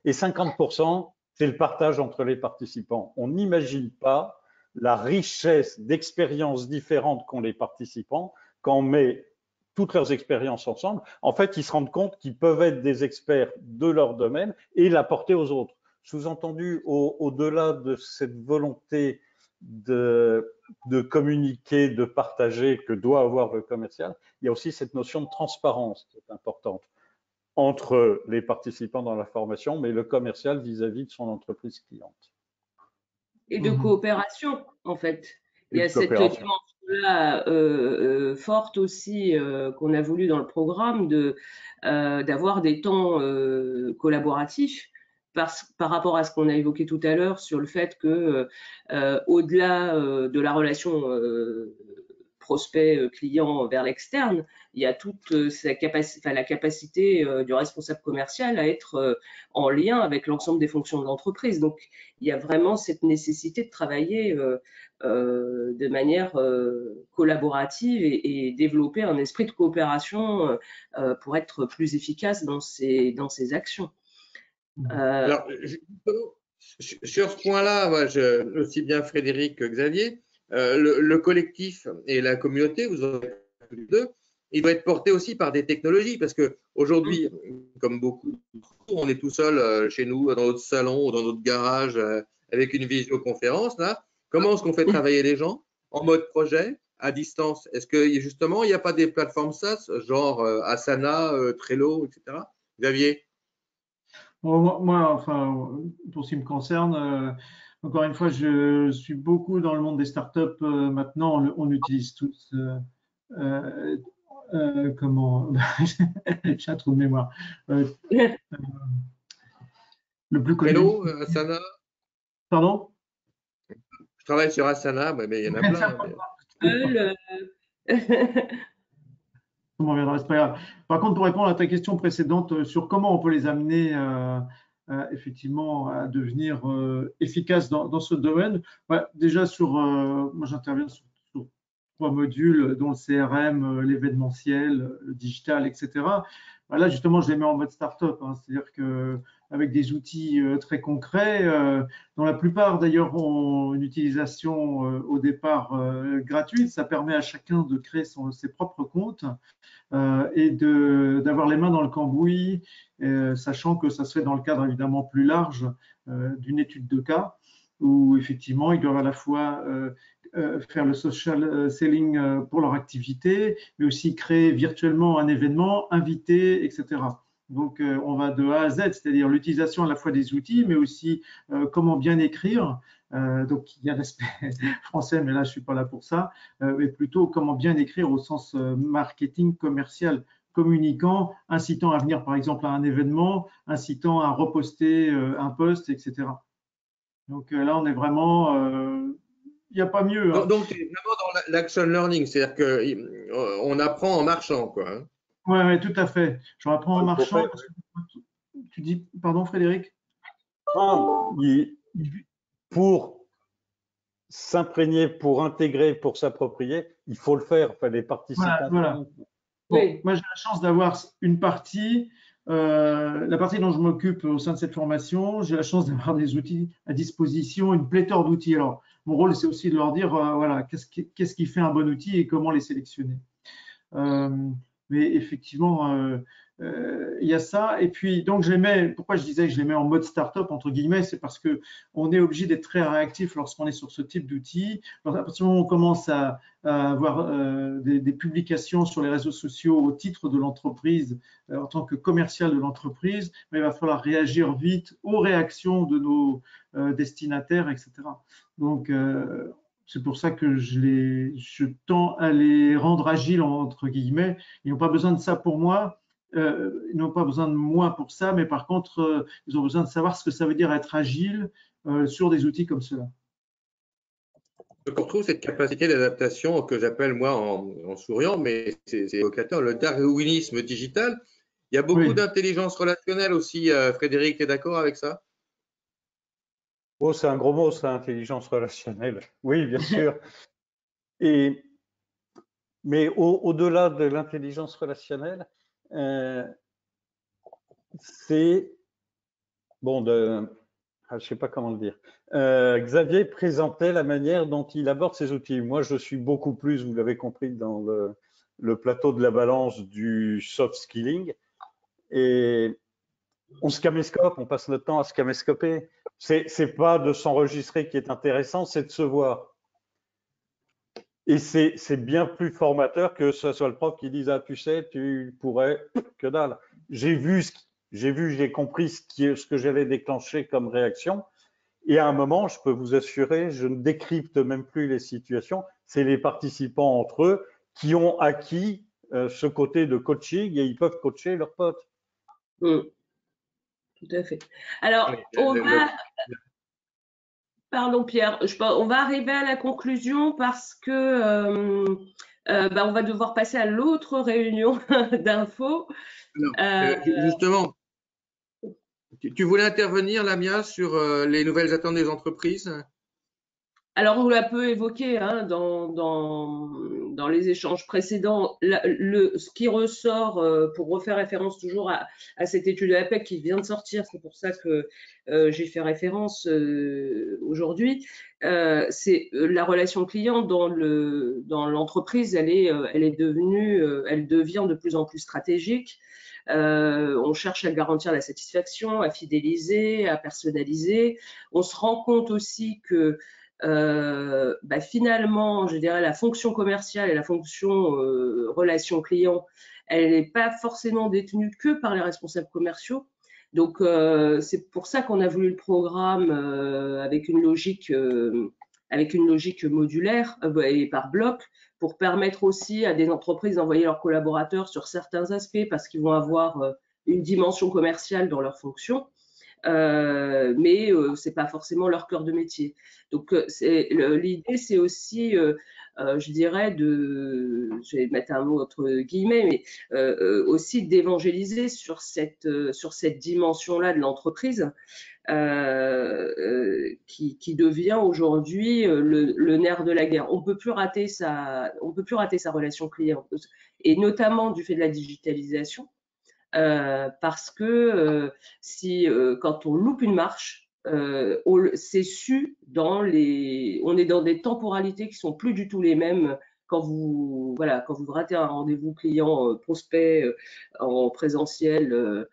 Et 50%, c'est le partage entre les participants. On n'imagine pas la richesse d'expériences différentes qu'ont les participants quand on met toutes leurs expériences ensemble. En fait, ils se rendent compte qu'ils peuvent être des experts de leur domaine et l'apporter aux autres. Sous-entendu, au-delà de cette volonté de communiquer, de partager que doit avoir le commercial, il y a aussi cette notion de transparence qui est importante entre les participants dans la formation, mais le commercial vis-à-vis de son entreprise cliente. Et de coopération, en fait. Il y a cette dimension-là forte aussi qu'on a voulu dans le programme d'avoir des temps collaboratifs par rapport à ce qu'on a évoqué tout à l'heure sur le fait que au-delà de la relation prospect client vers l'externe, il y a toute la capacité du responsable commercial à être en lien avec l'ensemble des fonctions de l'entreprise. Donc, il y a vraiment cette nécessité de travailler de manière collaborative et développer un esprit de coopération pour être plus efficace dans ses actions. Alors, sur ce point-là, aussi bien Frédéric que Xavier, le collectif et la communauté, vous en avez tous les deux, il doit être porté aussi par des technologies parce qu'aujourd'hui, comme beaucoup, on est tout seul chez nous, dans notre salon ou dans notre garage avec une visioconférence. Là, comment est-ce qu'on fait travailler les gens en mode projet, à distance? Est-ce que justement, il n'y a pas des plateformes SaaS, genre Asana, Trello, etc.? Xavier? Moi, enfin, pour ce qui me concerne, encore une fois, je suis beaucoup dans le monde des startups. Maintenant, on utilise tous comment j'ai un trou de mémoire. Le plus connu. Trello, Asana. Pardon? Je travaille sur Asana, mais il y en a plein. On reviendra, c'est pas grave. Par contre, pour répondre à ta question précédente sur comment on peut les amener effectivement à devenir efficaces dans ce domaine, déjà moi j'interviens sur 3 modules, dont le CRM, l'événementiel, le digital, etc. Là, justement, je les mets en mode start-up, hein, c'est-à-dire qu'avec des outils très concrets, dont la plupart d'ailleurs ont une utilisation au départ gratuite. Ça permet à chacun de créer ses propres comptes et d'avoir les mains dans le cambouis, sachant que ça se fait dans le cadre évidemment plus large d'une étude de cas, où effectivement ils doivent à la fois faire le social selling pour leur activité, mais aussi créer virtuellement un événement, inviter, etc. Donc, on va de A à Z, c'est-à-dire l'utilisation à la fois des outils, mais aussi comment bien écrire. Donc, il y a l'aspect français, mais là, je ne suis pas là pour ça, mais plutôt comment bien écrire au sens marketing commercial, communicant, incitant à venir, par exemple, à un événement, incitant à reposter un post, etc. Donc là, on est vraiment… il n'y a pas mieux. Hein. Donc, tu es vraiment dans l'action learning, c'est-à-dire qu'on apprend en marchant, quoi. Hein. Oui, tout à fait. Je apprends en marchant. Tu dis, pardon, Frédéric? Pour s'imprégner, pour intégrer, pour s'approprier, il faut le faire. Enfin, les participants. Voilà. Bon, oui. Moi, j'ai la chance d'avoir une partie, la partie dont je m'occupe au sein de cette formation, j'ai la chance d'avoir des outils à disposition, une pléthore d'outils. Alors, mon rôle, c'est aussi de leur dire, voilà, qu'est-ce qui fait un bon outil et comment les sélectionner. Mais effectivement, il y a ça. Et puis, donc, pourquoi je disais que je les mets en mode start-up, entre guillemets, c'est parce qu'on est obligé d'être très réactif lorsqu'on est sur ce type d'outils. À partir du moment où on commence à avoir des publications sur les réseaux sociaux au titre de l'entreprise, en tant que commercial de l'entreprise, il va falloir réagir vite aux réactions de nos destinataires, etc. Donc, c'est pour ça que je tends à les rendre agiles, entre guillemets. Ils n'ont pas besoin de ça pour moi. Ils n'ont pas besoin de moi pour ça, mais par contre, ils ont besoin de savoir ce que ça veut dire être agile sur des outils comme cela. Donc, on retrouve cette capacité d'adaptation que j'appelle, moi, en souriant, mais c'est évocateur, le darwinisme digital. Il y a beaucoup d'intelligence relationnelle aussi. Frédéric, tu es d'accord avec ça? Oh, c'est un gros mot, ça, intelligence relationnelle. Oui, bien sûr. Mais au-delà de l'intelligence relationnelle, c'est bon je ne sais pas comment le dire. Xavier présentait la manière dont il aborde ses outils. Moi, je suis beaucoup plus, vous l'avez compris, dans le plateau de la balance du soft skilling. Et on se caméscope, on passe notre temps à se caméscoper. C'est pas de s'enregistrer qui est intéressant, c'est de se voir. Et c'est bien plus formateur que ce soit le prof qui dise « Ah, tu sais, tu pourrais… » Que dalle. J'ai compris ce que j'allais déclencher comme réaction. Et à un moment, je peux vous assurer, je ne décrypte même plus les situations. C'est les participants entre eux qui ont acquis ce côté de coaching et ils peuvent coacher leurs potes. Tout à fait. Alors, pardon Pierre, on va arriver à la conclusion parce que on va devoir passer à l'autre réunion d'infos. Justement, tu voulais intervenir, Lamia, sur les nouvelles attentes des entreprises? Alors, on l'a peu évoqué hein, dans les échanges précédents. Ce qui ressort, pour refaire référence toujours à cette étude de l'APEC qui vient de sortir, c'est pour ça que j'ai fait référence aujourd'hui, c'est la relation client dans l'entreprise, elle devient de plus en plus stratégique. On cherche à garantir la satisfaction, à fidéliser, à personnaliser. On se rend compte aussi que finalement, je dirais la fonction commerciale et la fonction relation client, elle n'est pas forcément détenue que par les responsables commerciaux. Donc, c'est pour ça qu'on a voulu le programme avec une logique modulaire et par bloc, pour permettre aussi à des entreprises d'envoyer leurs collaborateurs sur certains aspects parce qu'ils vont avoir une dimension commerciale dans leur fonction. Mais c'est pas forcément leur cœur de métier. Donc l'idée c'est aussi je dirais, je vais mettre un mot entre guillemets, mais aussi d'évangéliser sur cette dimension-là de l'entreprise, qui devient aujourd'hui le nerf de la guerre. On peut plus rater sa relation client, et notamment du fait de la digitalisation, parce que quand on loupe une marche, c'est su on est dans des temporalités qui sont plus du tout les mêmes quand vous ratez un rendez-vous client prospect en présentiel,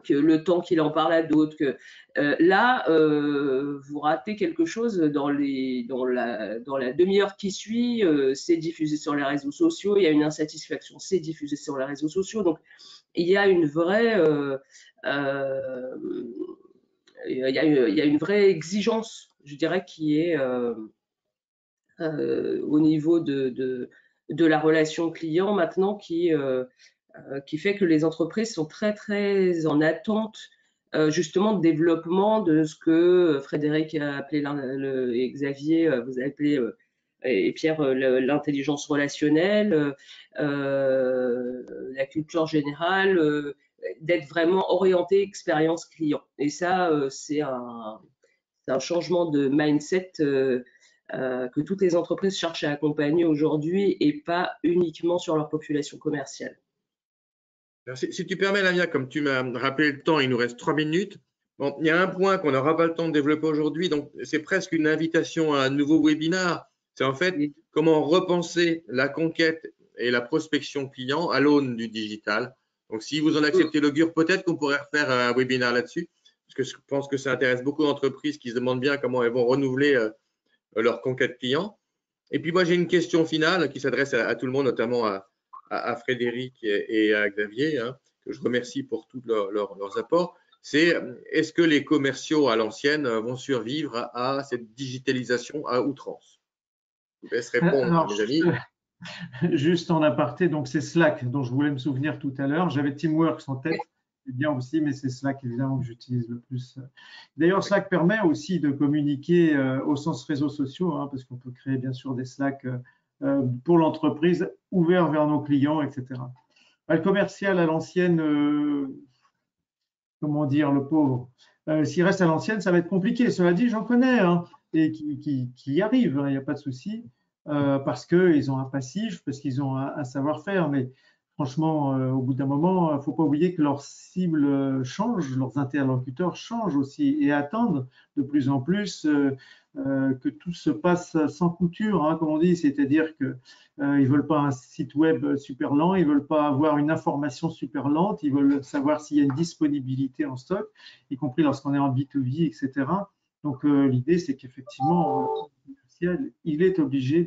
que le temps qu'il en parle à d'autres, que là vous ratez quelque chose dans la demi-heure qui suit, c'est diffusé sur les réseaux sociaux, il y a une insatisfaction, c'est diffusé sur les réseaux sociaux, donc il y a une vraie exigence, je dirais, qui est au niveau de la relation client maintenant, qui fait que les entreprises sont très très en attente justement de développement de ce que Frédéric a appelé, et Xavier vous avez appelé, et Pierre, l'intelligence relationnelle, la culture générale, d'être vraiment orienté expérience client. Et ça, c'est un changement de mindset que toutes les entreprises cherchent à accompagner aujourd'hui, et pas uniquement sur leur population commerciale. Si tu permets, Lamia, comme tu m'as rappelé le temps, il nous reste 3 minutes. Bon, il y a un point qu'on n'aura pas le temps de développer aujourd'hui, donc c'est presque une invitation à un nouveau webinaire. C'est en fait comment repenser la conquête et la prospection client à l'aune du digital. Donc, si vous en acceptez l'augure, peut-être qu'on pourrait refaire un webinaire là-dessus, parce que je pense que ça intéresse beaucoup d'entreprises qui se demandent bien comment elles vont renouveler leur conquête client. Et puis, moi, j'ai une question finale qui s'adresse à tout le monde, notamment à Frédéric et à Xavier, hein, que je remercie pour tous leurs apports. C'est est-ce que les commerciaux à l'ancienne vont survivre à cette digitalisation à outrance? Je vous laisse répondre, alors, mes amis. Juste en aparté, donc c'est Slack dont je voulais me souvenir tout à l'heure. J'avais Teamworks en tête, c'est bien aussi, mais c'est Slack évidemment que j'utilise le plus. D'ailleurs, Slack permet aussi de communiquer au sens réseaux sociaux, hein, parce qu'on peut créer bien sûr des Slack pour l'entreprise, ouverts vers nos clients, etc. Le commercial à l'ancienne, comment dire, le pauvre, s'il reste à l'ancienne, ça va être compliqué. Cela dit, j'en connais, hein, et qui y arrivent, il n'y a pas de souci, parce qu'ils ont un passif, parce qu'ils ont un savoir-faire. Mais franchement, au bout d'un moment, il ne faut pas oublier que leurs cibles changent, leurs interlocuteurs changent aussi et attendent de plus en plus que tout se passe sans couture, hein, comme on dit, c'est-à-dire que ils veulent pas un site web super lent, ils veulent pas avoir une information super lente, ils veulent savoir s'il y a une disponibilité en stock, y compris lorsqu'on est en B2B, etc. Donc l'idée, c'est qu'effectivement, il est obligé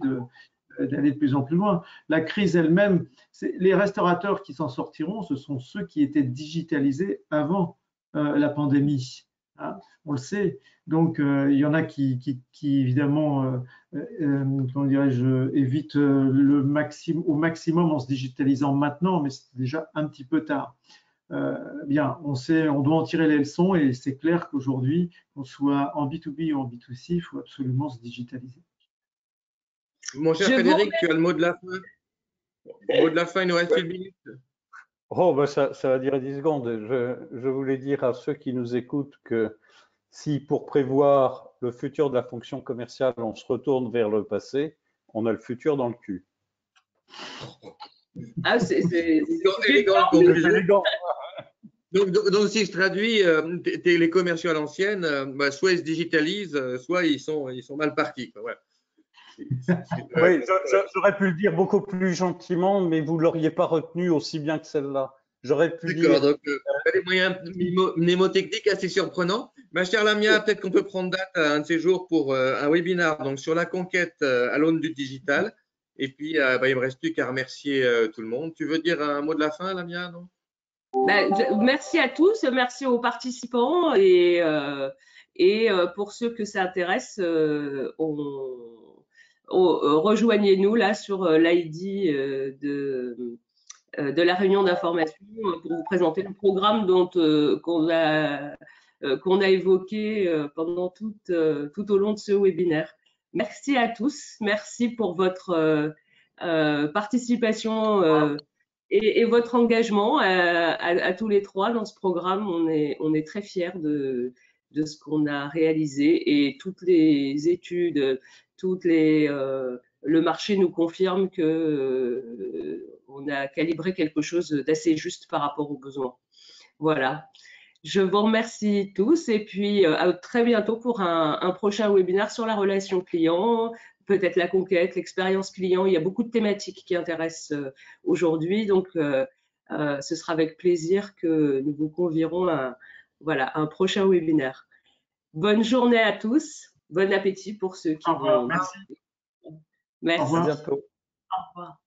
d'aller de plus en plus loin. La crise elle-même, les restaurateurs qui s'en sortiront, ce sont ceux qui étaient digitalisés avant la pandémie. Hein, on le sait. Donc, il y en a qui évidemment, comment dirais-je, évitent au maximum en se digitalisant maintenant, mais c'est déjà un petit peu tard. Bien, on doit en tirer les leçons, et c'est clair qu'aujourd'hui, qu'on soit en B2B ou en B2C, il faut absolument se digitaliser. Mon cher Frédéric, tu as le mot de la fin. Le mot de la fin, il nous reste 1 minute. Oh, ben ça va durer 10 secondes. Je voulais dire à ceux qui nous écoutent que si pour prévoir le futur de la fonction commerciale, on se retourne vers le passé, on a le futur dans le cul. Ah, c'est élégant, élégant. Donc, si je traduis, les commerciaux à l'ancienne, soit ils se digitalisent, soit ils sont mal partis. Voilà. Oui, j'aurais pu le dire beaucoup plus gentiment, mais vous ne l'auriez pas retenu aussi bien que celle-là. J'aurais pu dire… D'accord, donc des moyens mnémotechniques assez surprenants. Ma chère Lamia, peut-être qu'on peut prendre date un de ces jours pour un webinaire donc, sur la conquête à l'aune du digital. Et puis, il ne me reste plus qu'à remercier tout le monde. Tu veux dire un mot de la fin, Lamia, non? Merci à tous, merci aux participants, et pour ceux que ça intéresse, rejoignez-nous là sur l'ID de la réunion d'information pour vous présenter le programme qu'on a évoqué pendant tout au long de ce webinaire. merci à tous. Merci pour votre participation et votre engagement à tous les trois dans ce programme. On est très fiers de ce qu'on a réalisé et toutes les études, le marché nous confirme que on a calibré quelque chose d'assez juste par rapport aux besoins. Voilà. Je vous remercie tous et puis à très bientôt pour un prochain webinaire sur la relation client, peut-être la conquête, l'expérience client. Il y a beaucoup de thématiques qui intéressent aujourd'hui, donc ce sera avec plaisir que nous vous convierons à un prochain webinaire. Bonne journée à tous, bon appétit pour ceux qui vont. Merci. Merci. Au revoir. À bientôt. Au revoir.